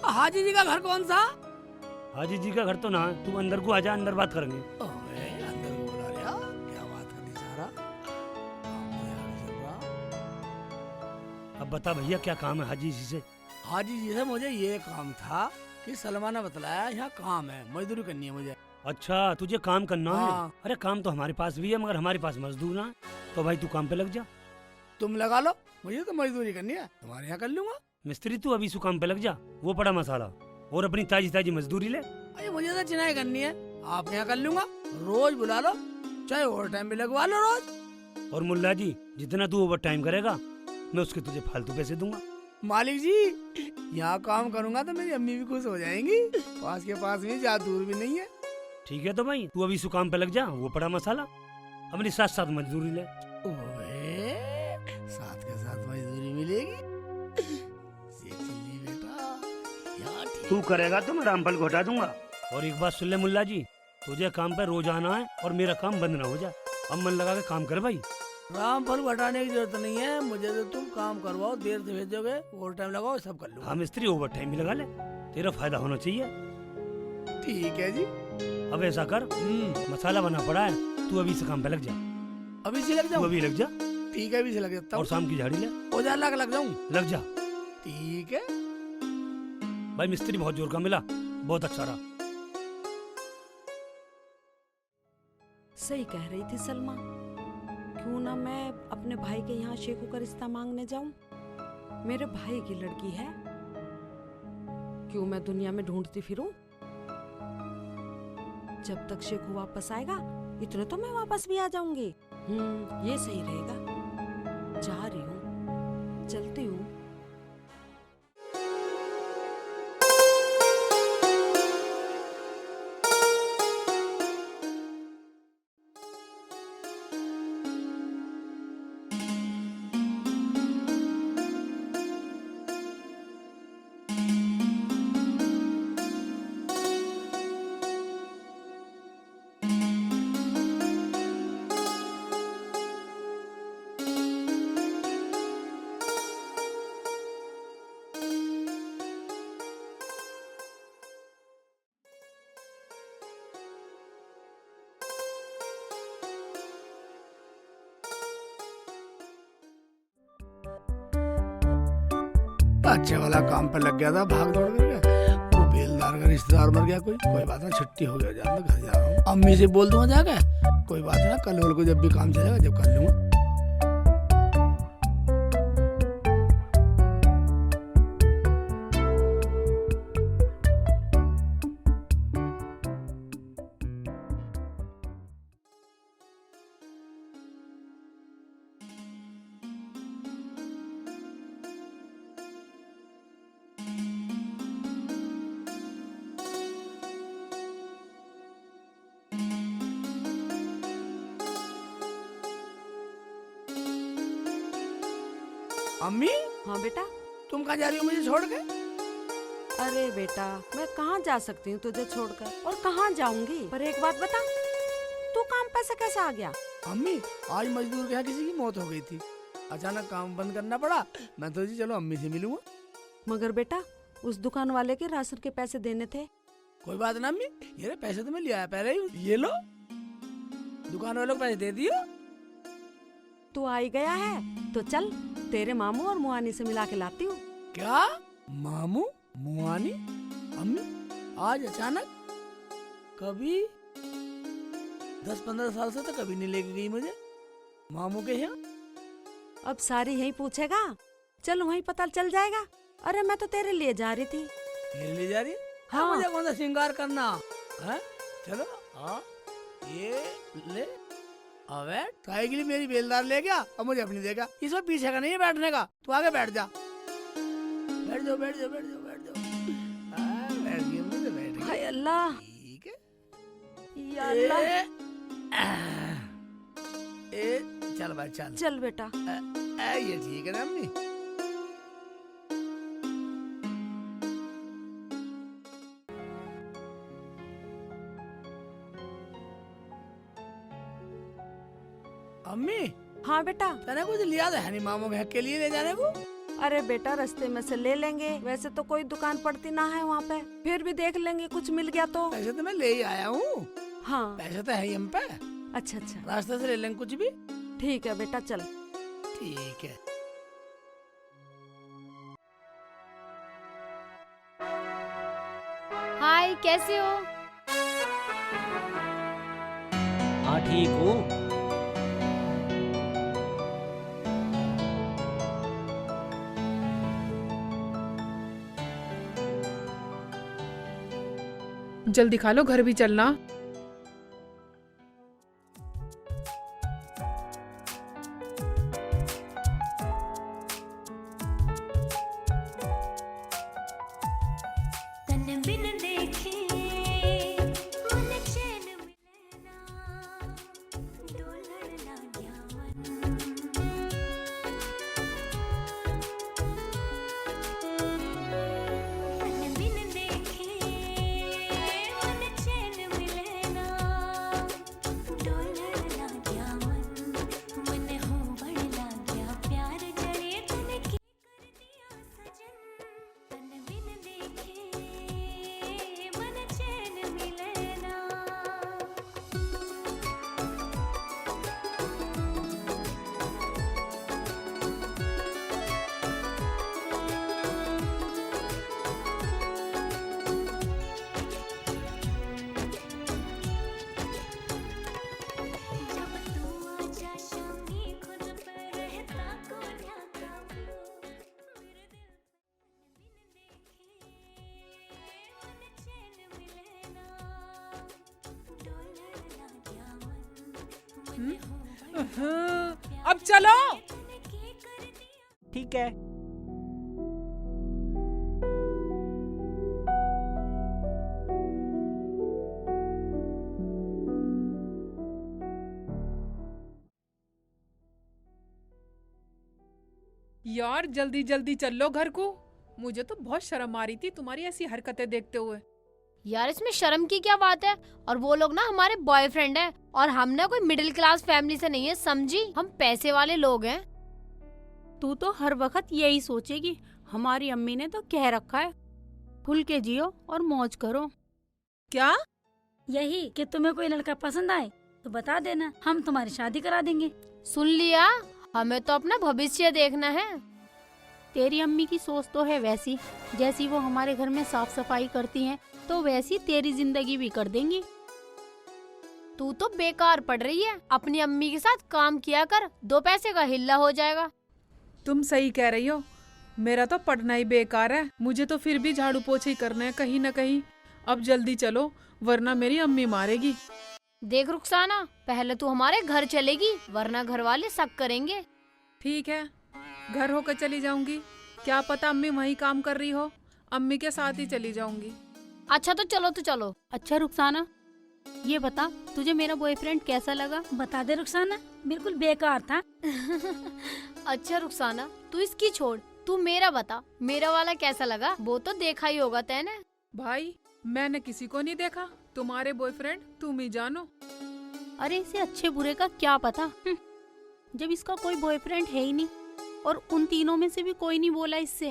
S1: हाजी जी का घर कौन सा?
S11: हाजी जी का घर तो ना है, तू अंदर को आजा, अंदर बात करेंगे।
S1: ओए, अंदर को बुला लिया, क्या बात करनी चाह रहा?
S11: अब बता भैया क्या काम है हाजी जी से?
S1: हाजी जी से मुझे ये काम था कि सलमा ने बताया यहाँ काम है, मजदूरी करनी है मुझे।
S11: अच्छा तुझे काम करना है?
S1: हाँ।
S11: अरे काम तो हमारे पास भी है, मगर हमारे पास मजदूर ना है, तो भाई तू काम पे लग जा।
S1: तुम लगा लो, मुझे तो मजदूरी करनी है, तुम्हारे यहाँ कर लूंगा।
S11: मिस्त्री तू अभी सु काम पे लग जा, वो पड़ा मसाला और अपनी ताजी ताजी मजदूरी ले।
S1: अरे मुझे तो चिनाई करनी है, आप यहाँ कर लूंगा। रोज बुला लो, चाहे ओवर टाइम भी लगवा लो रोज।
S11: और मुल्ला जी जितना तू ओवर टाइम करेगा मैं उसके तुझे फालतू पैसे दूंगा।
S1: मालिक जी, यहाँ काम करूंगा तो मेरी अम्मी भी खुश हो जाएंगी, पास के पास में, ज्यादा दूर भी नहीं है।
S11: ठीक है तो भाई तू अभी सु काम पे लग जा, वो पड़ा मसाला, अपनी साथ साथ मजदूरी ले।
S1: ओए, साथ के साथ मजदूरी मिलेगी। बेटा,
S11: तू करेगा तो मैं रामफल को हटा दूंगा। और एक बात सुन ले मुल्ला जी, तुझे काम पे रोज आना है और मेरा काम बंद ना हो जाए। अब मन लगा के काम कर भाई।
S1: रामफल को हटाने की जरूरत नहीं है, मुझे तो तुम काम करवाओ, देर से भेजोगे, ओवर टाइम लगाओ, सब कर लूंगा।
S11: हाँ मिस्त्री ओवर टाइम भी लगा ले, तेरा फायदा होना चाहिए।
S1: ठीक है जी।
S11: अब ऐसा कर, मसाला बना पड़ा है, तू अभी से काम पे लग जा।
S1: अभी से लग
S11: तू
S1: जाऊं?
S11: अभी लग जा।
S1: ठीक है, अभी से लग जाता हूँ।
S11: और शाम की झाड़ी ले।
S1: औजार ला के लग जाऊं?
S11: लग जा
S1: ठीक है।
S11: भाई, मिस्त्री बहुत जोर का मिला, बहुत अच्छा रहा।
S3: सही कह रही थी सलमा, क्यों ना मैं अपने भाई के यहाँ शेखू का रिश्ता मांगने जाऊं? मेरे भाई की लड़की है, क्यों मैं दुनिया में ढूंढती फिरूं? जब तक शेखू वापस आएगा इतने तो मैं वापस भी आ जाऊंगी। ये सही रहेगा। जा रही हूँ, चलती हूँ।
S1: अच्छे वाला काम पर लग गया था, भाग दौड़ करके। वो बेलदार का रिश्तेदार मर गया, कोई बात ना, छुट्टी हो गया, जान घर जा रहा हूँ। अम्मी से बोल दूंगा जाके, कोई बात ना, कल वल को जब भी काम चलेगा जब कर लूंगा। अम्मी
S3: हाँ बेटा।
S1: तुम कहाँ जा रही हो मुझे छोड़ के?
S3: अरे बेटा मैं कहाँ जा सकती हूँ तुझे छोड़कर, और कहाँ जाऊंगी। पर एक बात बता, तू काम पे से कैसे आ गया?
S1: अम्मी आज मजदूर के यहाँ किसी की मौत हो गई थी, अचानक काम बंद करना पड़ा। मैं तो जी चलो अम्मी से मिलूंगा।
S3: मगर बेटा उस दुकान वाले के राशन के पैसे देने थे।
S1: कोई बात ना अम्मी, ये रे पैसे तो मैं लिया पहले ही। ये लो, दुकान वालों को पैसे दे दियो।
S3: तू आ ही गया है तो चल तेरे मामू और मुआनी से मिला के लाती हूँ।
S1: क्या मामू मुआनी? अम्मी आज अचानक? कभी 10-15 साल से तो कभी नहीं लेके गई मुझे मामू के यहाँ।
S3: अब सारी यही पूछेगा, चल वहीं पता चल जाएगा। अरे मैं तो तेरे लिए जा रही थी।
S1: मेरे लिए जा रही है?
S3: हाँ।
S1: मुझे कौन सा श्रृंगार करना है? चलो ये ले। अबे काय के लिए मेरी बेलदार ले गया और मुझे अपनी देगा। इसमें पीछे का नहीं है बैठने का, तू आगे बैठ जा। बैठ जाओ बैठ जाओ बैठ जाओ बैठ जाओ। बैठ गई अम्मी तो बैठ गई।
S3: हाय अल्लाह,
S1: ठीक है
S3: या अल्लाह।
S1: चल भाई चल।
S3: चल बेटा।
S1: ये ठीक है ना अम्मी? अम्मी
S3: हाँ बेटा।
S1: तने कुछ लिया तो है नहीं मामू के हक के लिए ले जाने को?
S3: अरे बेटा रास्ते में से ले लेंगे, वैसे तो कोई दुकान पड़ती ना है वहाँ पे, फिर भी देख लेंगे कुछ मिल गया तो।
S1: पैसे तो मैं ले ही आया हूँ।
S3: हाँ
S1: पैसे तो है ही हम पे।
S3: अच्छा अच्छा
S1: रास्ते से ले लेंगे कुछ भी।
S3: ठीक है बेटा चल।
S1: ठीक है।
S7: हाय कैसे हो?
S10: हाँ ठीक हूँ।
S8: जल्दी खा लो, घर भी चलना। अब चलो।
S10: ठीक है।
S8: यार जल्दी जल्दी चल लो घर को। मुझे तो बहुत शर्म आ रही थी तुम्हारी ऐसी हरकतें देखते हुए।
S7: यार इसमें शर्म की क्या बात है? और वो लोग ना हमारे बॉयफ्रेंड हैं और हम ना कोई मिडिल क्लास फैमिली से नहीं है, समझी? हम पैसे वाले लोग हैं।
S4: तू तो हर वक्त यही सोचेगी, हमारी अम्मी ने तो कह रखा है खुल के जियो और मौज करो।
S9: क्या? यही कि तुम्हें कोई लड़का पसंद आए तो बता देना, हम तुम्हारी शादी करा देंगे।
S7: सुन लिया, हमें तो अपना भविष्य देखना है।
S4: तेरी अम्मी की सोच तो है वैसी, जैसी वो हमारे घर में साफ सफाई करती हैं तो वैसी तेरी जिंदगी भी कर देंगी।
S7: तू तो बेकार पढ़ रही है, अपनी अम्मी के साथ काम किया कर, 2 पैसे का हिल्ला हो जाएगा।
S8: तुम सही कह रही हो, मेरा तो पढ़ना ही बेकार है। मुझे तो फिर भी झाड़ू पोछे ही करना है कहीं न कहीं। अब जल्दी चलो वरना मेरी अम्मी मारेगी।
S7: देख रुखसाना, पहले तू हमारे घर चलेगी वरना घर वाले शक करेंगे।
S8: ठीक है, घर होकर चली जाऊंगी। क्या पता अम्मी वहीं काम कर रही हो, अम्मी के साथ ही चली जाऊंगी।
S7: अच्छा तो चलो तो चलो।
S4: अच्छा रुखसाना, ये बता, तुझे मेरा बॉयफ्रेंड कैसा लगा?
S9: बता दे रुखसाना, बिल्कुल बेकार था।
S7: अच्छा रुखसाना, तू इसकी छोड़, तू मेरा बता, मेरा वाला कैसा लगा? वो तो देखा ही होगा तैने।
S8: भाई मैंने किसी को नहीं देखा, तुम्हारे बॉयफ्रेंड तुम ही जानो।
S4: अरे इसे अच्छे बुरे का क्या पता, जब इसका कोई बॉयफ्रेंड है ही नहीं और उन तीनों में से भी कोई नहीं बोला इससे।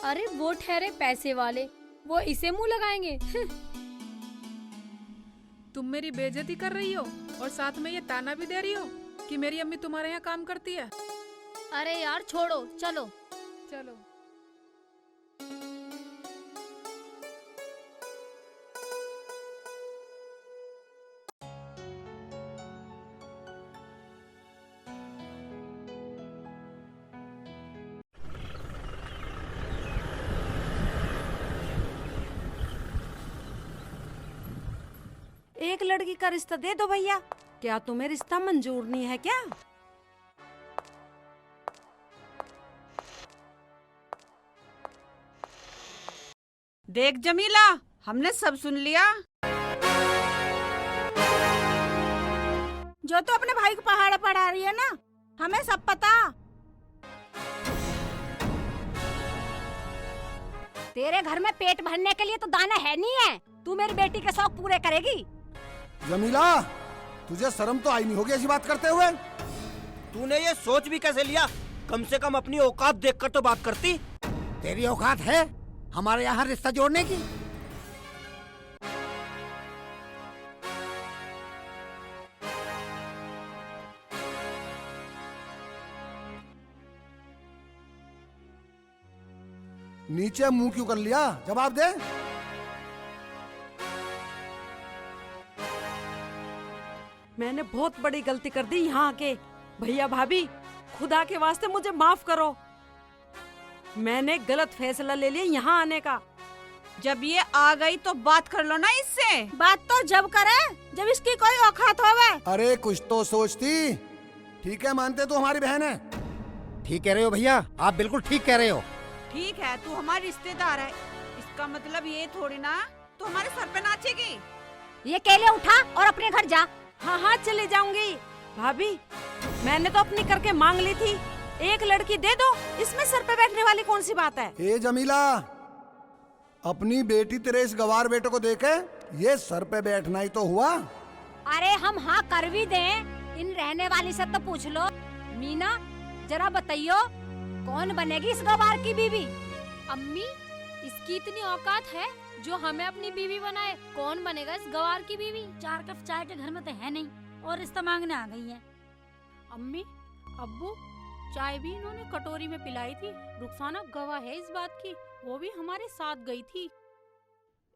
S7: अरे वो ठहरे पैसे वाले, वो इसे मुंह लगाएंगे।
S8: तुम मेरी बेइज्जती कर रही हो और साथ में ये ताना भी दे रही हो कि मेरी अम्मी तुम्हारे यहाँ काम करती है।
S7: अरे यार छोड़ो, चलो
S8: चलो।
S3: एक लड़की का रिश्ता दे दो भैया। क्या तुम्हें रिश्ता मंजूर नहीं है क्या?
S12: देख जमीला, हमने सब सुन लिया।
S9: जो तो अपने भाई को पहाड़ पढ़ा रही है ना, हमें सब पता।
S13: तेरे घर में पेट भरने के लिए तो दाना है नहीं है, तू मेरी बेटी के शौक पूरे करेगी।
S14: जमीला, तुझे शर्म तो आई नहीं होगी ऐसी बात करते हुए?
S15: तूने ये सोच भी कैसे लिया? कम से कम अपनी औकात देखकर तो बात करती।
S14: तेरी औकात है हमारे यहाँ रिश्ता जोड़ने की? नीचे मुंह क्यों कर लिया? जवाब दे।
S3: मैंने बहुत बड़ी गलती कर दी यहाँ आके। भैया भाभी, खुदा के वास्ते मुझे माफ करो। मैंने गलत फैसला ले लिया यहाँ आने का।
S12: जब ये आ गई तो बात कर लो ना इससे।
S9: बात तो जब करे जब इसकी कोई औकात होवे।
S14: अरे कुछ तो सोचती। ठीक है, मानते तो हमारी बहन है। ठीक कह रहे हो भैया, आप बिल्कुल ठीक कह रहे हो।
S12: ठीक है, तू हमारी रिश्तेदार है, इसका मतलब ये थोड़ी ना तू हमारे सर पे नाचेगी।
S13: ये केले उठा और अपने घर जा।
S3: हाँ हाँ चले जाऊंगी। भाभी, मैंने तो अपनी करके मांग ली थी, एक लड़की दे दो, इसमें सर पे बैठने वाली कौन सी बात है?
S14: ए जमीला, अपनी बेटी तेरे इस गवार बेटे को देखे ये सर पे बैठना ही तो हुआ।
S13: अरे हम हाँ कर भी दें, इन रहने वाली से तो पूछ लो। मीना, जरा बताइयो कौन बनेगी इस गवार की बीवी?
S7: अम्मी, इसकी इतनी औकात है जो हमें अपनी बीवी बनाए? कौन बनेगा इस गवार की बीवी?
S9: 4 कप चाय के घर में तो है नहीं और रिश्ता मांगने आ गई है।
S4: अम्मी, अब्बू, चाय भी इन्होंने कटोरी में पिलाई थी। रुखसाना गवाह है इस बात की, वो भी हमारे साथ गई थी।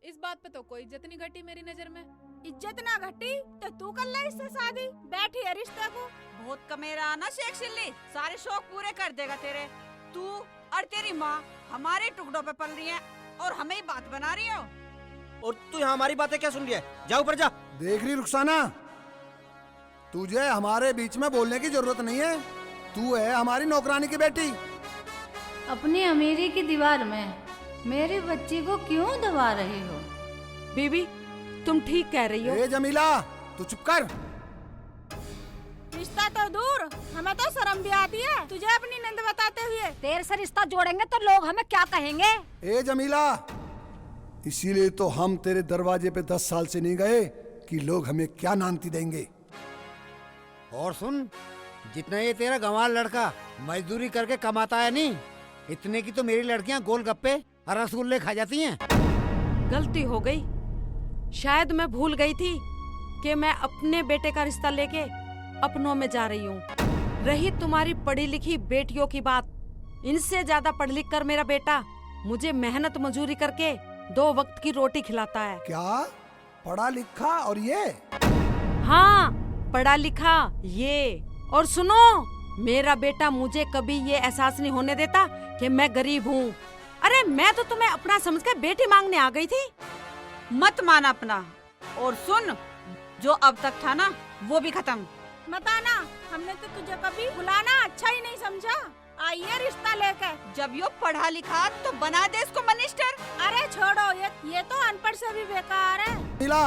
S8: इस बात पे तो कोई इज्जत नहीं घटी मेरी नजर में।
S9: इज्जत ना घटी तो तू कर ले इससे शादी। बैठी है रिश्ते को।
S12: बहुत कमेरा ना शेख सिल्ली, सारे शौक पूरे कर देगा तेरे। तू और तेरी माँ हमारे टुकड़ों पे पल रही है और हमें ही बात बना रही हो।
S15: और तू यहाँ हमारी बातें क्या सुन रही है? जा ऊपर जा।
S14: देख रही रुखसाना, तुझे हमारे बीच में बोलने की जरूरत नहीं है। तू है हमारी नौकरानी की बेटी।
S16: अपनी अमीरी की दीवार में मेरी बच्ची को क्यों दबा रही हो?
S3: बीबी, तुम ठीक कह रही हो।
S14: ए जमीला, तू चुप कर।
S9: रिश्ता तो दूर, हमें तो शर्म भी आती है तुझे अपनी नंद बताते हुए।
S13: तेरे से रिश्ता जोड़ेंगे तो लोग हमें क्या कहेंगे?
S14: ए जमीला, इसीलिए तो हम तेरे दरवाजे पे 10 साल से नहीं गए कि लोग हमें क्या नानती देंगे। और सुन, जितना ये तेरा गंवार लड़का मजदूरी करके कमाता है नहीं, इतने की तो मेरी लड़कियां गोलगप्पे और रसगुल्ले खा जाती हैं।
S3: गलती हो गई, शायद मैं भूल गई थी कि मैं अपने बेटे का रिश्ता लेके अपनों में जा रही हूँ। रही तुम्हारी पढ़ी लिखी बेटियों की बात, इनसे ज्यादा पढ़ लिख कर मेरा बेटा मुझे मेहनत मजूरी करके 2 वक्त की रोटी खिलाता है।
S14: क्या पढ़ा लिखा? और ये?
S3: हाँ, पढ़ा लिखा ये। और सुनो, मेरा बेटा मुझे कभी ये एहसास नहीं होने देता कि मैं गरीब हूँ। अरे मैं तो तुम्हें अपना समझकर बेटी मांगने आ गई थी।
S12: मत मान अपना। और सुन, जो अब तक था ना वो भी खत्म।
S9: मत आना, हमने तो तुझे कभी बुलाना अच्छा ही नहीं समझा। आइए रिश्ता लेकर।
S12: जब यो पढ़ा लिखा तो बना दे इसको मिनिस्टर।
S9: अरे छोड़ो, ये तो अनपढ़ से भी बेकार है।
S14: नीला,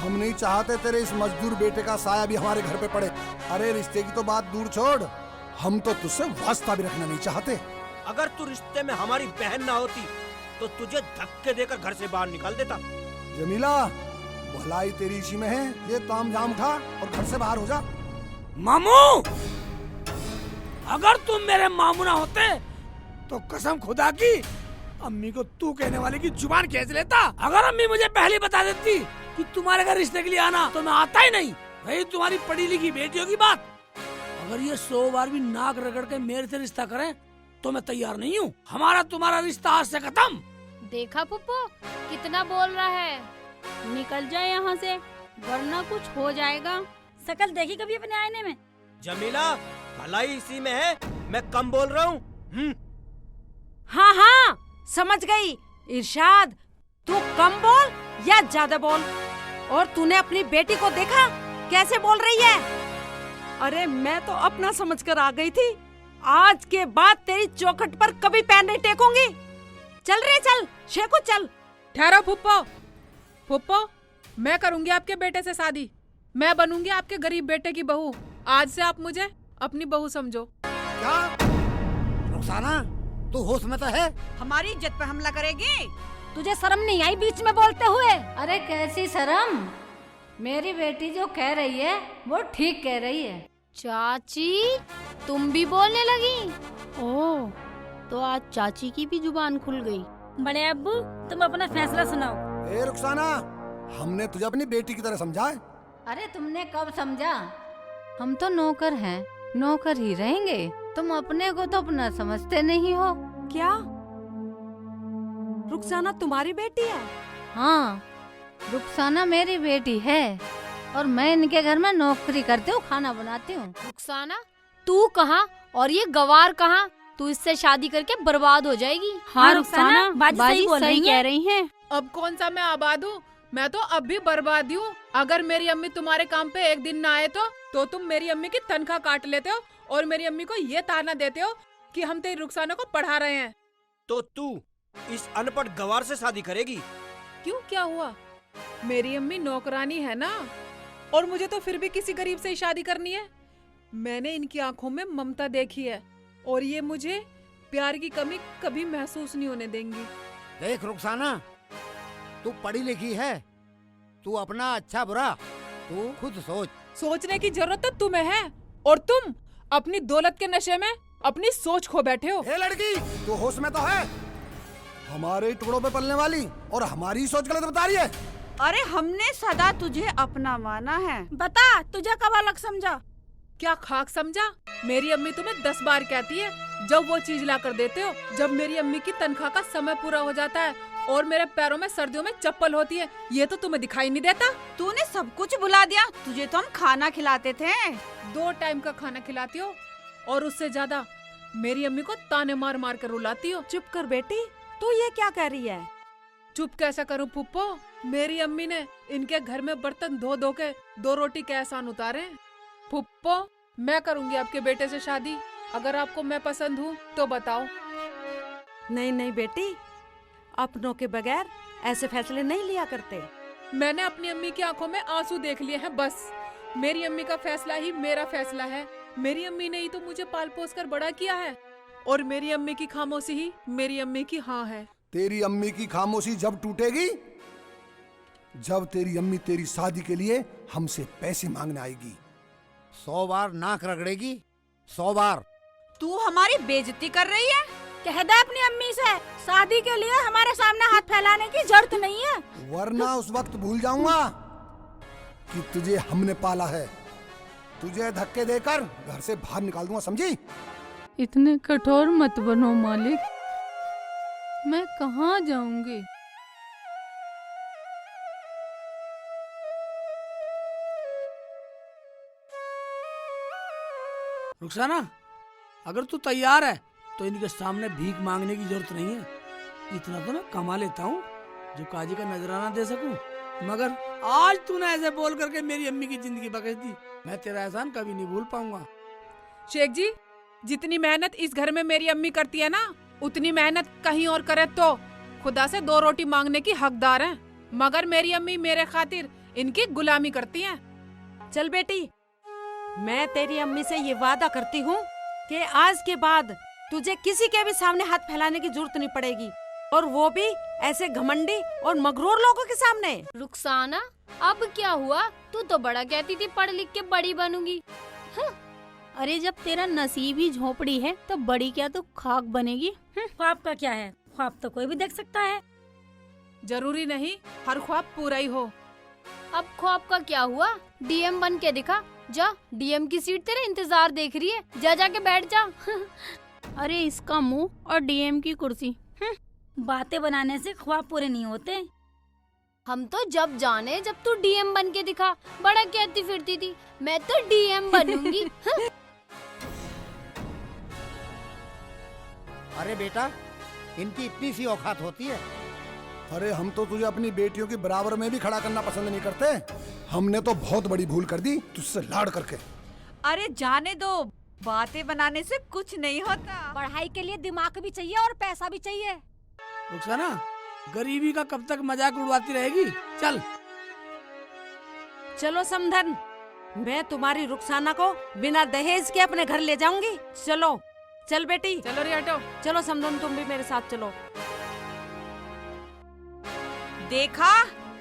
S14: हम नहीं चाहते तेरे इस मजदूर बेटे का साया भी हमारे घर पे पड़े। अरे रिश्ते की तो बात दूर छोड़, हम तो तुझसे वास्ता भी रखना नहीं चाहते।
S15: अगर तू रिश्ते में हमारी बहन ना होती तो तुझे धक्के देकर घर से बाहर निकाल देता।
S14: जमीला, भलाई तेरी इसी में है, ये ताम झाम उठा और घर से बाहर हो जा।
S1: मामू, अगर तुम मेरे मामू ना होते तो कसम खुदा की अम्मी को तू कहने वाले की जुबान खींच लेता। अगर अम्मी मुझे पहले बता देती कि तुम्हारे घर रिश्ते के लिए आना तो मैं आता ही नहीं। भाई तुम्हारी पढ़ी लिखी बेटियों की बात, अगर ये 100 बार भी नाक रगड़ के मेरे से रिश्ता करें तो मैं तैयार नहीं हूँ। हमारा तुम्हारा रिश्ता आज से खत्म।
S7: देखा पुप्पो कितना बोल रहा है।
S4: निकल जाए यहाँ से वरना कुछ हो जाएगा।
S9: शकल देखी कभी अपने आईने में?
S15: जमीला, भलाई इसी में है, मैं कम बोल रहा हूँ।
S3: हाँ हाँ समझ गई। इरशाद, तू कम बोल या ज्यादा बोल। और तूने अपनी बेटी को देखा कैसे बोल रही है? अरे मैं तो अपना समझकर आ गई थी। आज के बाद तेरी चौखट पर कभी पैर नहीं टेकूंगी। चल रे चल, शेखू चल।
S8: ठहरो फुप्पो। फुप्पो, मैं करूंगी आपके बेटे से शादी। मैं बनूंगी आपके गरीब बेटे की बहू। आज से आप मुझे अपनी बहू समझो।
S14: क्या रुखसाना, तू होश में तो है?
S12: हमारी इज्जत पे हमला करेगी?
S13: तुझे शर्म नहीं आई बीच में बोलते हुए?
S16: अरे कैसी शर्म, मेरी बेटी जो कह रही है वो ठीक कह रही है।
S7: चाची तुम भी बोलने लगी?
S4: ओह, तो आज चाची की भी जुबान खुल गई।
S9: बड़े अब्बू, तुम अपना फैसला सुनाओ।
S14: ए रुखसाना, हमने तुझे अपनी बेटी की तरह समझा है।
S16: अरे तुमने कब समझा? हम तो नौकर हैं, नौकर ही रहेंगे। तुम अपने को तो अपना समझते नहीं हो।
S3: क्या रुखसाना तुम्हारी बेटी है?
S16: हाँ, रुखसाना मेरी बेटी है और मैं इनके घर में नौकरी करती हूँ, खाना बनाती हूँ।
S7: रुखसाना, तू कहाँ और ये गवार कहाँ? तू इससे शादी करके बर्बाद हो जाएगी।
S4: हाँ रुखसाना, बाजी सही कह रही हैं।
S8: अब कौन सा मैं आबाद हूँ? मैं तो अब भी बर्बाद हूँ। अगर मेरी अम्मी तुम्हारे काम पे एक दिन ना आए तो तुम मेरी अम्मी की तनख्वाह काट लेते हो और मेरी अम्मी को ये ताना देते हो कि हम तेरी रुखसाना को पढ़ा रहे हैं।
S15: तो तू इस अनपढ़ गवार से शादी करेगी?
S8: क्यों, क्या हुआ? मेरी अम्मी नौकरानी है ना, और मुझे तो फिर भी किसी गरीब से ही शादी करनी है। मैंने इनकी आंखों में ममता देखी है और ये मुझे प्यार की कमी कभी महसूस नहीं होने देंगी।
S14: देख रुखसाना, तू पढ़ी लिखी है, तू अपना अच्छा बुरा तू खुद सोच।
S8: सोचने की जरूरत तो तुम्हें है और तुम अपनी दौलत के नशे में अपनी सोच खो बैठे हो।
S14: हे लड़की, तू होश में तो है? हमारे टुकड़ों पे पलने वाली और हमारी सोच गलत बता रही है।
S12: अरे हमने सदा तुझे अपना माना है।
S9: बता, तुझे कब अलग समझा?
S8: क्या खाक समझा? मेरी अम्मी तुम्हें 10 बार कहती है जब वो चीज ला कर देते हो। जब मेरी अम्मी की तनख्वाह का समय पूरा हो जाता है और मेरे पैरों में सर्दियों में चप्पल होती है, ये तो तुम्हें दिखाई नहीं देता।
S12: तूने सब कुछ भुला दिया। तुझे तो हम खाना खिलाते थे।
S8: 2 टाइम का खाना खिलाती हो और उससे ज्यादा मेरी अम्मी को ताने मार मार कर रुलाती हो।
S3: चुप कर बेटी, तू ये क्या कह रही है?
S8: चुप कैसा करूं पुप्पो? मेरी अम्मी ने इनके घर में बर्तन धो धो के 2 रोटी के एहसान उतारे। पुप्पो, मैं करूंगी आपके बेटे से शादी। अगर आपको मैं पसंद हूँ तो बताओ।
S3: नहीं नहीं बेटी, अपनों के बगैर ऐसे फैसले नहीं लिया करते।
S8: मैंने अपनी अम्मी की आंखों में आंसू देख लिए हैं बस। मेरी अम्मी का फैसला ही मेरा फैसला है। मेरी अम्मी ने ही तो मुझे पाल पोस कर बड़ा किया है और मेरी अम्मी की खामोशी ही मेरी अम्मी की हाँ है।
S14: तेरी अम्मी की खामोशी जब टूटेगी, जब तेरी अम्मी तेरी शादी के लिए हमसे पैसे मांगने आएगी। 100 बार नाक रगड़ेगी, 100 बार।
S12: तू हमारी बेइज्जती कर रही है।
S9: कह दे अपनी अम्मी से शादी के लिए हमारे सामने हाथ फैलाने की जरूरत नहीं है,
S14: वरना उस वक्त भूल जाऊंगा कि तुझे हमने पाला है। तुझे धक्के देकर घर से बाहर निकाल दूंगा, समझी?
S16: इतने कठोर मत बनो मालिक, मैं कहाँ जाऊंगी?
S1: रुखसाना, अगर तू तैयार है तो इनके सामने भीख मांगने की जरूरत नहीं है। इतना तो मैं कमा लेता हूँ जो काजी का नजराना दे सकूं। मगर आज तूने ऐसे बोल करके मेरी अम्मी की जिंदगी बख्श दी। मैं तेरा एहसान कभी नहीं भूल पाऊंगा।
S8: शेख जी, जितनी मेहनत इस घर में मेरी अम्मी करती है ना, उतनी मेहनत कहीं और करे तो खुदा से 2 रोटी मांगने की हकदार है। मगर मेरी अम्मी मेरे खातिर इनकी गुलामी करती हैं।
S3: चल बेटी, मैं तेरी अम्मी से ये वादा करती हूँ कि आज के बाद तुझे किसी के भी सामने हाथ फैलाने की जरूरत नहीं पड़ेगी, और वो भी ऐसे घमंडी और मगरूर लोगों के सामने।
S7: रुखसाना, अब क्या हुआ? तू तो बड़ा कहती थी पढ़ लिख के बड़ी बनूंगी।
S4: अरे जब तेरा नसीब ही झोपड़ी है तो बड़ी क्या तू खाक बनेगी।
S9: ख्वाब का क्या है, ख्वाब तो कोई भी देख सकता है।
S8: जरूरी नहीं हर ख्वाब पूरा ही हो।
S7: अब ख्वाब का क्या हुआ? डीएम बन के दिखा। जा, डीएम की सीट तेरे इंतजार देख रही है, जा जाके बैठ जा।
S4: अरे इसका मुंह और डीएम की कुर्सी।
S9: बातें बनाने से ख्वाब पूरे नहीं होते।
S7: हम तो जब जाने जब तू डीएम बन के दिखा, बड़ा कहती फिरती थी मैं तो डीएम बनूंगी।
S14: अरे बेटा, इनकी इतनी सी औकात होती है। अरे हम तो तुझे अपनी बेटियों के बराबर में भी खड़ा करना पसंद नहीं करते। हमने तो बहुत बड़ी भूल कर दी तुझसे लाड़ करके।
S12: अरे जाने दो, बातें बनाने से कुछ नहीं होता।
S13: पढ़ाई के लिए दिमाग भी चाहिए और पैसा भी चाहिए।
S1: रुखसाना, गरीबी का कब तक मजाक उड़वाती रहेगी? चल
S3: चलो समधन, मैं तुम्हारी रुखसाना को बिना दहेज के अपने घर ले जाऊंगी। चलो चल बेटी,
S8: चलो रियाटो।
S3: चलो समधन, तुम भी मेरे साथ चलो।
S12: देखा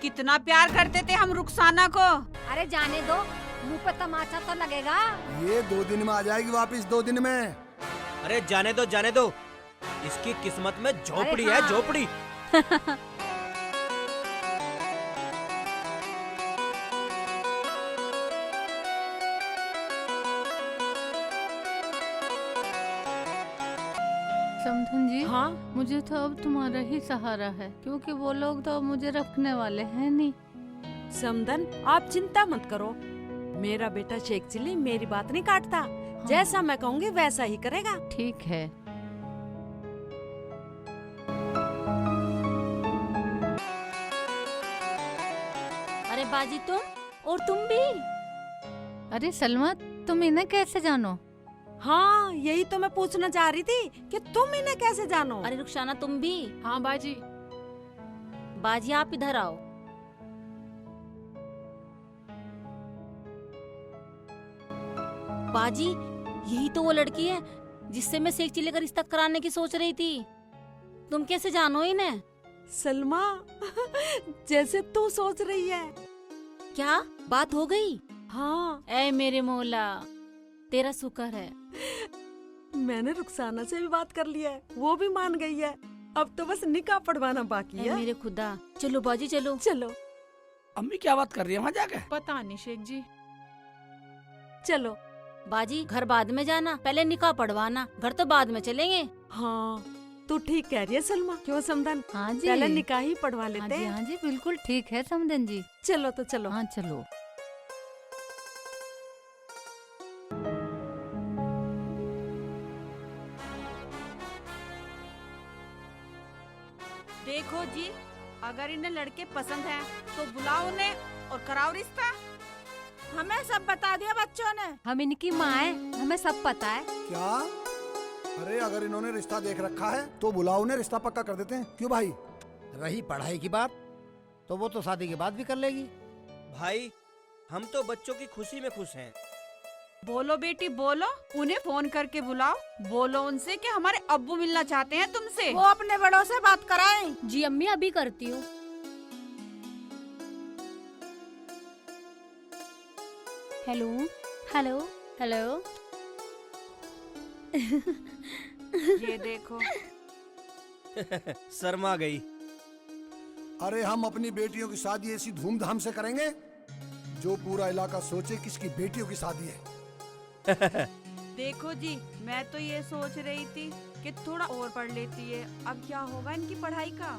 S12: कितना प्यार करते थे हम रुखसाना को।
S13: अरे जाने दो, मुंह पे तमाचा तो लगेगा।
S14: ये 2 दिन में आ जाएगी वापस, 2 दिन में।
S15: अरे जाने दो जाने दो, इसकी किस्मत में झोपड़ी
S13: अरे
S15: है,
S13: हाँ।
S15: झोपड़ी।
S16: समधन जी,
S3: हाँ
S16: मुझे तो अब तुम्हारा ही सहारा है, क्योंकि वो लोग तो अब मुझे रखने वाले हैं नहीं।
S3: समधन, आप चिंता मत करो, मेरा बेटा शेख चिल्ली मेरी बात नहीं काटता। जैसा मैं कहूँगी वैसा ही करेगा।
S16: ठीक है।
S4: अरे बाजी तुम, और तुम भी।
S16: अरे सलमा, तुम इन्हें कैसे जानो?
S3: हाँ, यही तो मैं पूछना चाह रही थी कि तुम इन्हें कैसे जानो।
S4: अरे रुखसाना, तुम भी।
S8: हाँ बाजी।
S4: बाजी आप इधर आओ। बाजी, यही तो वो लड़की है जिससे मैं शेख चिल्ली का रिश्ता कराने की सोच रही थी। तुम कैसे जानो इन्हें?
S3: सलमा, जैसे तू सोच रही है।
S4: क्या बात हो गई?
S3: हाँ।
S4: ऐ मेरे मौला, तेरा शुक्र है।
S3: मैंने रुखसाना से भी बात कर लिया है, वो भी मान गई है। अब तो बस निकाह पढ़वाना बाकी
S4: ऐ
S3: है।
S4: मेरे खुदा, चलो बाजी चलो।
S3: चलो।
S1: अम्मी क्या बात कर रही है वहाँ जाके?
S8: पता नहीं शेख जी।
S3: चलो
S4: बाजी, घर बाद में जाना, पहले निकाह पढ़वाना, घर तो बाद में चलेंगे।
S3: हाँ, तू ठीक कह रही है सलमा। क्यों समधन?
S16: हाँ जी,
S3: पहले निकाह ही पढ़वा
S16: हाँ
S3: लेते
S16: जी,
S3: हैं।
S16: हाँ जी, बिल्कुल ठीक है समधन जी।
S3: चलो तो चलो।
S16: हाँ चलो।
S12: देखो जी, अगर इन्हें लड़के पसंद हैं तो बुलाओ उन्हें और कराओ रिश्ता। हमें सब बता दिया बच्चों ने।
S13: हम इनकी माँ है, हमें सब पता है।
S14: क्या? अरे अगर इन्होंने रिश्ता देख रखा है तो बुलाओ, उन्हें रिश्ता पक्का कर देते हैं। क्यों भाई? रही पढ़ाई की बात तो वो तो शादी के बाद भी कर लेगी।
S15: भाई, हम तो बच्चों की खुशी में खुश हैं।
S12: बोलो बेटी बोलो, उन्हें फोन करके बुलाओ। बोलो उनसे कि हमारे अब्बू मिलना चाहते हैं तुमसे।
S9: वो अपने बड़ों से बात कराएं।
S7: जी अम्मी, अभी करती हूँ।
S4: Hello hello hello.
S12: ये देखो।
S15: शर्मा गई।
S14: अरे हम अपनी बेटियों की शादी ऐसी धूमधाम से करेंगे जो पूरा इलाका सोचे किसकी बेटियों की शादी है।
S12: देखो जी, मैं तो ये सोच रही थी कि थोड़ा और पढ़ लेती है। अब क्या होगा इनकी पढ़ाई का?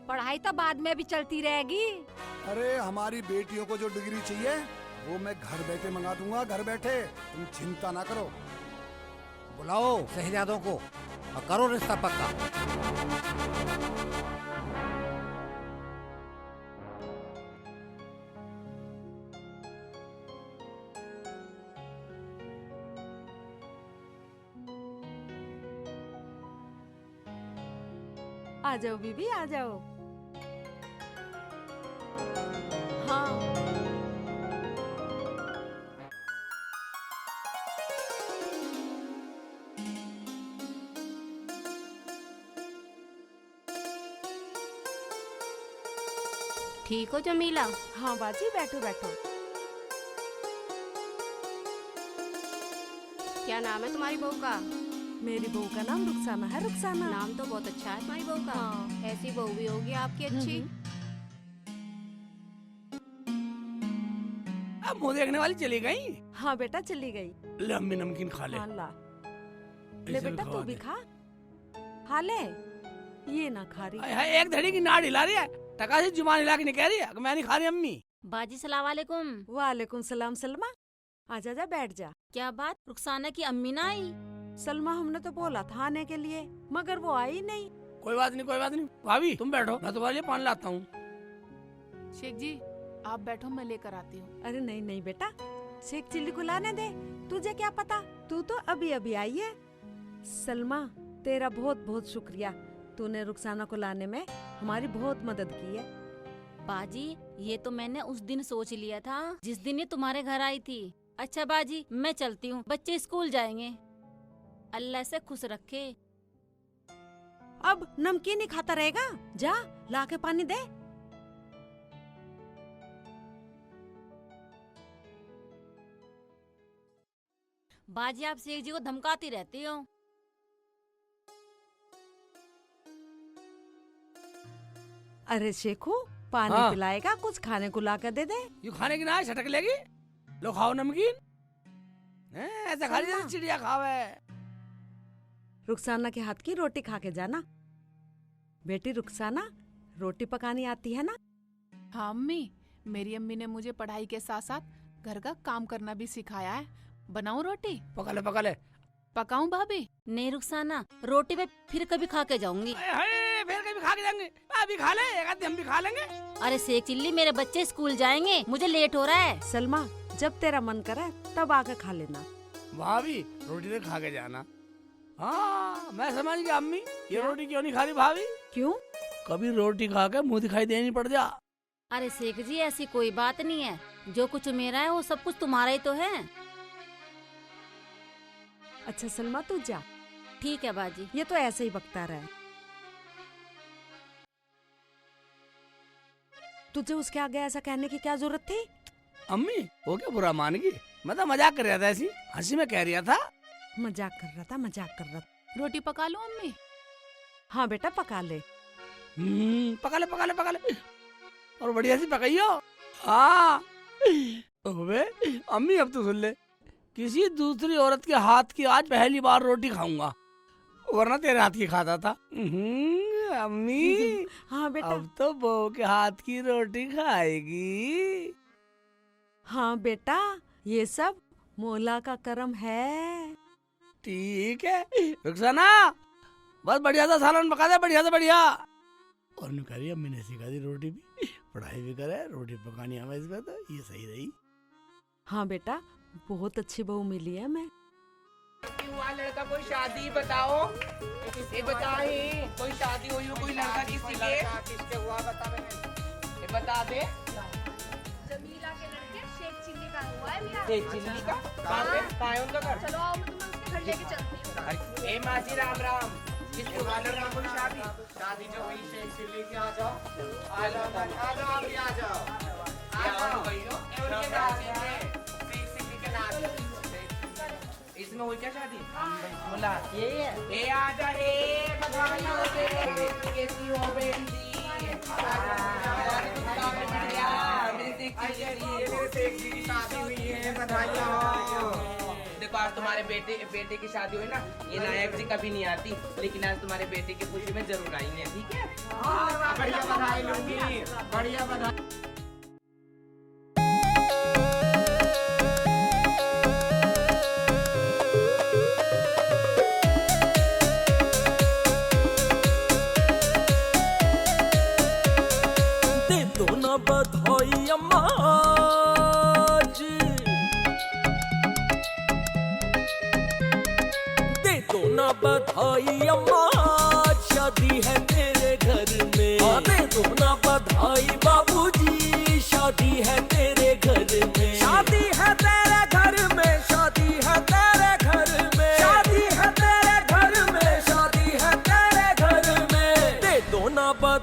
S13: पढ़ाई तो बाद में भी चलती रहेगी।
S14: अरे हमारी बेटियों को जो डिग्री चाहिए वो मैं घर बैठे मंगा दूंगा, घर बैठे। तुम चिंता ना करो। बुलाओ शहजादों को और करो रिश्ता पक्का।
S3: आ जाओ बीबी, आ जाओ। हाँ
S13: ठीक हो जमीला?
S3: हाँ बाजी, बैठो बैठो।
S13: क्या नाम है तुम्हारी बहू का?
S3: मेरी बहू का नाम रुखसाना है। रुखसाना
S13: नाम तो बहुत अच्छा है तुम्हारी बहू का।
S3: हाँ।
S13: ऐसी बहू भी होगी आपकी अच्छी।
S1: अब मुंह देखने वाली चली गई।
S3: हाँ बेटा चली गई।
S1: ले अम्मी नमकीन खा ले।
S3: हाँ ला। ले
S1: इसे भी
S3: बेटा
S1: खवा
S3: तू भी
S1: दे।
S3: खा। खा ले। ये ना खा रही।
S1: हाय, एक धड़ी की नाड़ हिला रही है, टका से जुबान हिला के नहीं कह रही है कि मैं नहीं खा रही अम्मी।
S13: बाजी सलाम वालेकुम।
S3: वालेकुम सलाम सलमा। आजा जा, बैठ जा।
S13: क्या बात, रुखसाना की अम्मी ना आई?
S3: सलमा हमने तो बोला था आने के लिए, मगर वो आई नहीं।
S1: कोई बात नहीं, कोई बात नहीं। भाभी तुम बैठो, मैं तुम्हारे लिए पानी लाता हूँ।
S8: शेख जी आप बैठो, मैं लेकर आती हूँ।
S3: अरे नहीं नहीं बेटा, शेख चिल्ली को लाने दे। तुझे क्या पता, तू तो अभी अभी आई है। सलमा तेरा बहुत बहुत शुक्रिया, तूने रुखसाना को लाने में हमारी बहुत मदद की है।
S13: बाजी ये तो मैंने उस दिन सोच लिया था जिस दिन ये तुम्हारे घर आई थी। अच्छा बाजी मैं चलती हूँ, बच्चे स्कूल जाएंगे। अल्लाह से खुश रखे।
S3: अब नमकीन ही खाता रहेगा? जा ला के पानी दे।
S13: बाजी आप शेख जी को धमकाती रहती हो।
S3: अरे शेखू पानी
S1: हाँ।
S3: पिलाएगा, कुछ खाने को ला कर दे दे।
S1: यू खाने की ना छटक लेगी। लो खाओ नमकीन। ऐसा खा रही जैसे चिड़िया खावे।
S3: रुखसाना के हाथ की रोटी खा के जाना। बेटी रुखसाना, रोटी पकानी आती है ना?
S8: हाँ अम्मी, मेरी अम्मी ने मुझे पढ़ाई के साथ साथ घर का काम करना भी सिखाया है। बनाऊं रोटी?
S1: पका ले, पका ले।
S8: पकाऊं भाभी?
S13: नहीं रुखसाना, रोटी पे फिर कभी खा के जाऊंगी।
S1: फिर कभी खा के जाएंगे। अभी खा ले, एक आधी हम भी खा लेंगे।
S13: अरे शेख चिल्ली मेरे बच्चे स्कूल जाएंगे, मुझे लेट हो रहा है।
S3: सलमा जब तेरा मन करे तब आकर खा लेना।
S1: भाभी रोटी तो खा के जाना। हाँ मैं समझ गया अम्मी, ये रोटी क्यों नहीं खा रही भाभी?
S3: क्यों?
S1: कभी रोटी खा के मुँह दिखाई देनी पड़ जा।
S13: अरे शेख जी ऐसी कोई बात नहीं है, जो कुछ मेरा है वो सब कुछ तुम्हारा ही तो है।
S3: अच्छा सलमा तू जा।
S13: ठीक है बाजी।
S3: ये तो ऐसे ही बकता रहा। तुझे उसके आगे ऐसा कहने की क्या जरूरत थी?
S1: अम्मी वो क्या बुरा मान गई? मैं तो मजाक कर रहा था, ऐसी हंसी में कह रहा था।
S3: मजाक कर रहा था, मजाक कर रहा था।
S8: रोटी पका लो अम्मी?
S3: हाँ बेटा पका ले।
S1: पका ले, पका ले, पका ले। और बढ़िया सी पकाइयो। हाँ ओबे अम्मी अब तो सुन ले, किसी दूसरी औरत के हाथ की आज पहली बार रोटी खाऊंगा, वरना तेरे हाथ की खाता था। अम्मी
S3: हाँ बेटा।
S1: अब तो बहू के हाथ की रोटी खाएगी।
S3: हाँ बेटा, ये सब मौला का करम है।
S1: ठीक है रुखसाना, बस बढ़िया सा सालन पका दे, बढ़िया से बढ़िया। और नु कह रही अम्मी ने सिखा दी रोटी भी, पढ़ाई भी करे, रोटी पकानी हमें इसमें, तो ये सही रही।
S3: हाँ बेटा बहुत अच्छी बहू मिली है मैं।
S6: हुआ लड़का कोई शादी बताओ, ये बताए कोई शादी हुई हो, कोई लड़का किसी के? किसके हुआ बता मैंने, ये बता दे।
S17: जमीला के लड़के शेख चिल्ली का हुआ है मेरा।
S6: शेख चिल्ली का? कहाँ पे? कहाँ है उनका घर?
S17: चलो आओ मैं तुम्हें उसके घर लेके चलती हूँ।
S6: ए मासी राम राम, किसके हुआ लड़का कोई शादी? शादी जो हुई शेख चिल्ली की, आ जाओ, आ जाओ, आ जाओ, आप भी आ जाओ, आ जाओ भैया। उनके शादी है, शेख चिल्ली के नाम। इसमें हुई क्या शादी? बोला ये ए आजा रे बधाई हो रे, कैसी हो बेटी? मेरे शेख जी की शादी हुई है, बधाई हो। देखो आज तुम्हारे बेटे की शादी हुई ना, ये नायक जी कभी नहीं आती, लेकिन आज तुम्हारे बेटे की खुशी में जरूर आई है। ठीक है, बढ़िया बधाई लूंगी, बढ़िया बधाई।
S18: बधाई अम्मा जी, दे दो ना बधाई अम्मा, शादी है तेरे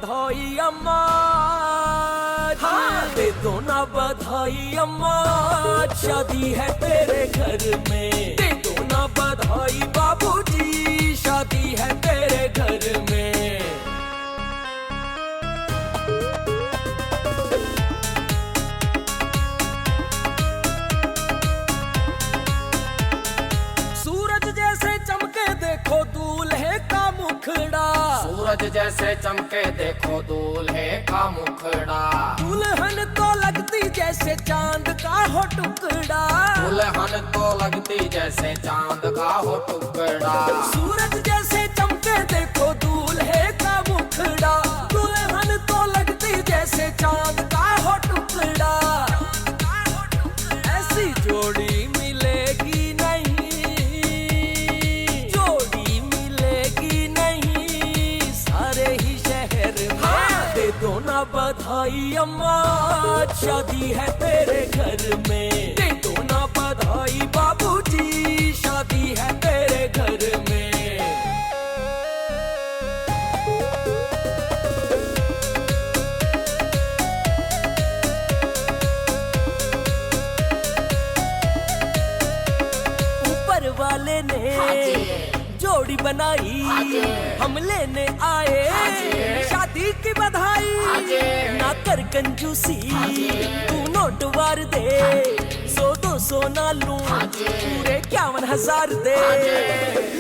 S18: बधाई अम्मा हाँ दे दो ना बधाई अम्मा शादी है तेरे घर में दे दो ना बधाई बाबूजी शादी है तेरे घर में सूरज जैसे चमके देखो दूल्हे का मुखड़ा
S6: सूरज जैसे चमके देखो दूल्हे का मुखड़ा
S18: दुल्हन तो लगती जैसे चांद का हो टुकड़ा
S6: दुल्हन तो लगती जैसे चांद का हो टुकड़ा
S18: सूरज जैसे चमके देखो दूल्हे का मुखड़ा दुल्हन तो लगती जैसे चांद का हो टुकड़ा ऐसी जोड़ी मिलेगी नहीं जोड़ी मिलेगी नहीं सारे ही शहर में दे दो ना बधाई अम्मा शादी है तेरे घर में दे दो ना बधाई बाबूजी शादी है तेरे घर में ऊपर वाले ने जोड़ी बनाई हम लेने आए शादी की बधाई ना कर कंजूसी तू नोट वार दे 100-200 ना लूं पूरे 51,000 दे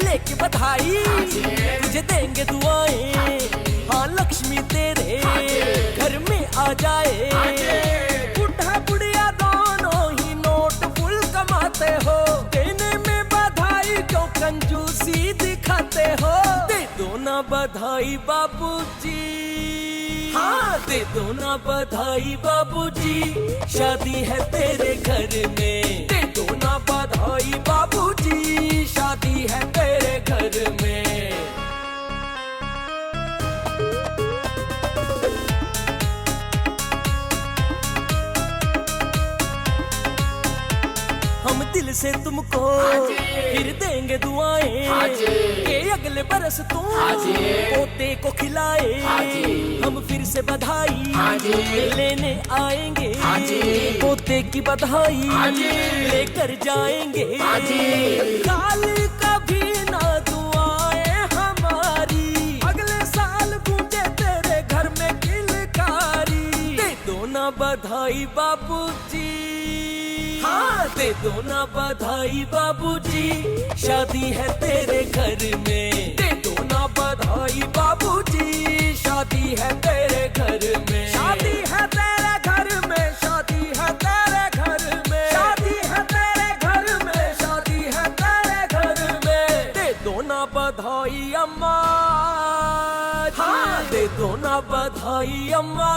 S18: लेके बधाई तुझे देंगे दुआएं हाँ लक्ष्मी तेरे घर में आ जाए बुढ़ा बुढ़िया दोनों ही नोट फुल कमाते हो देने में बधाई क्यों कंजूसी दिखाते हो दे दो ना बधाई बाबूजी हाँ दे दो ना बधाई बाबूजी शादी है तेरे घर में दे दो ना बधाई बाबूजी शादी है तेरे घर में हम दिल से तुमको फिर देंगे दुआएं कि अगले बरस तुम पोते को खिलाए हम फिर से बधाई लेने आएंगे पोते की बधाई लेकर जाएंगे काल कभी ना दुआएं हमारी अगले साल गूंजे तेरे घर में किलकारी दे दो ना बधाई बाबूजी हाँ दे दो ना बधाई बाबूजी शादी है तेरे घर में दे दो ना बधाई बाबूजी शादी है तेरे घर में शादी है तेरे घर में शादी है तेरे घर में शादी है तेरे घर में शादी है तेरे घर में दे दो ना बधाई अम्मा हाँ दे दो ना बधाई अम्मा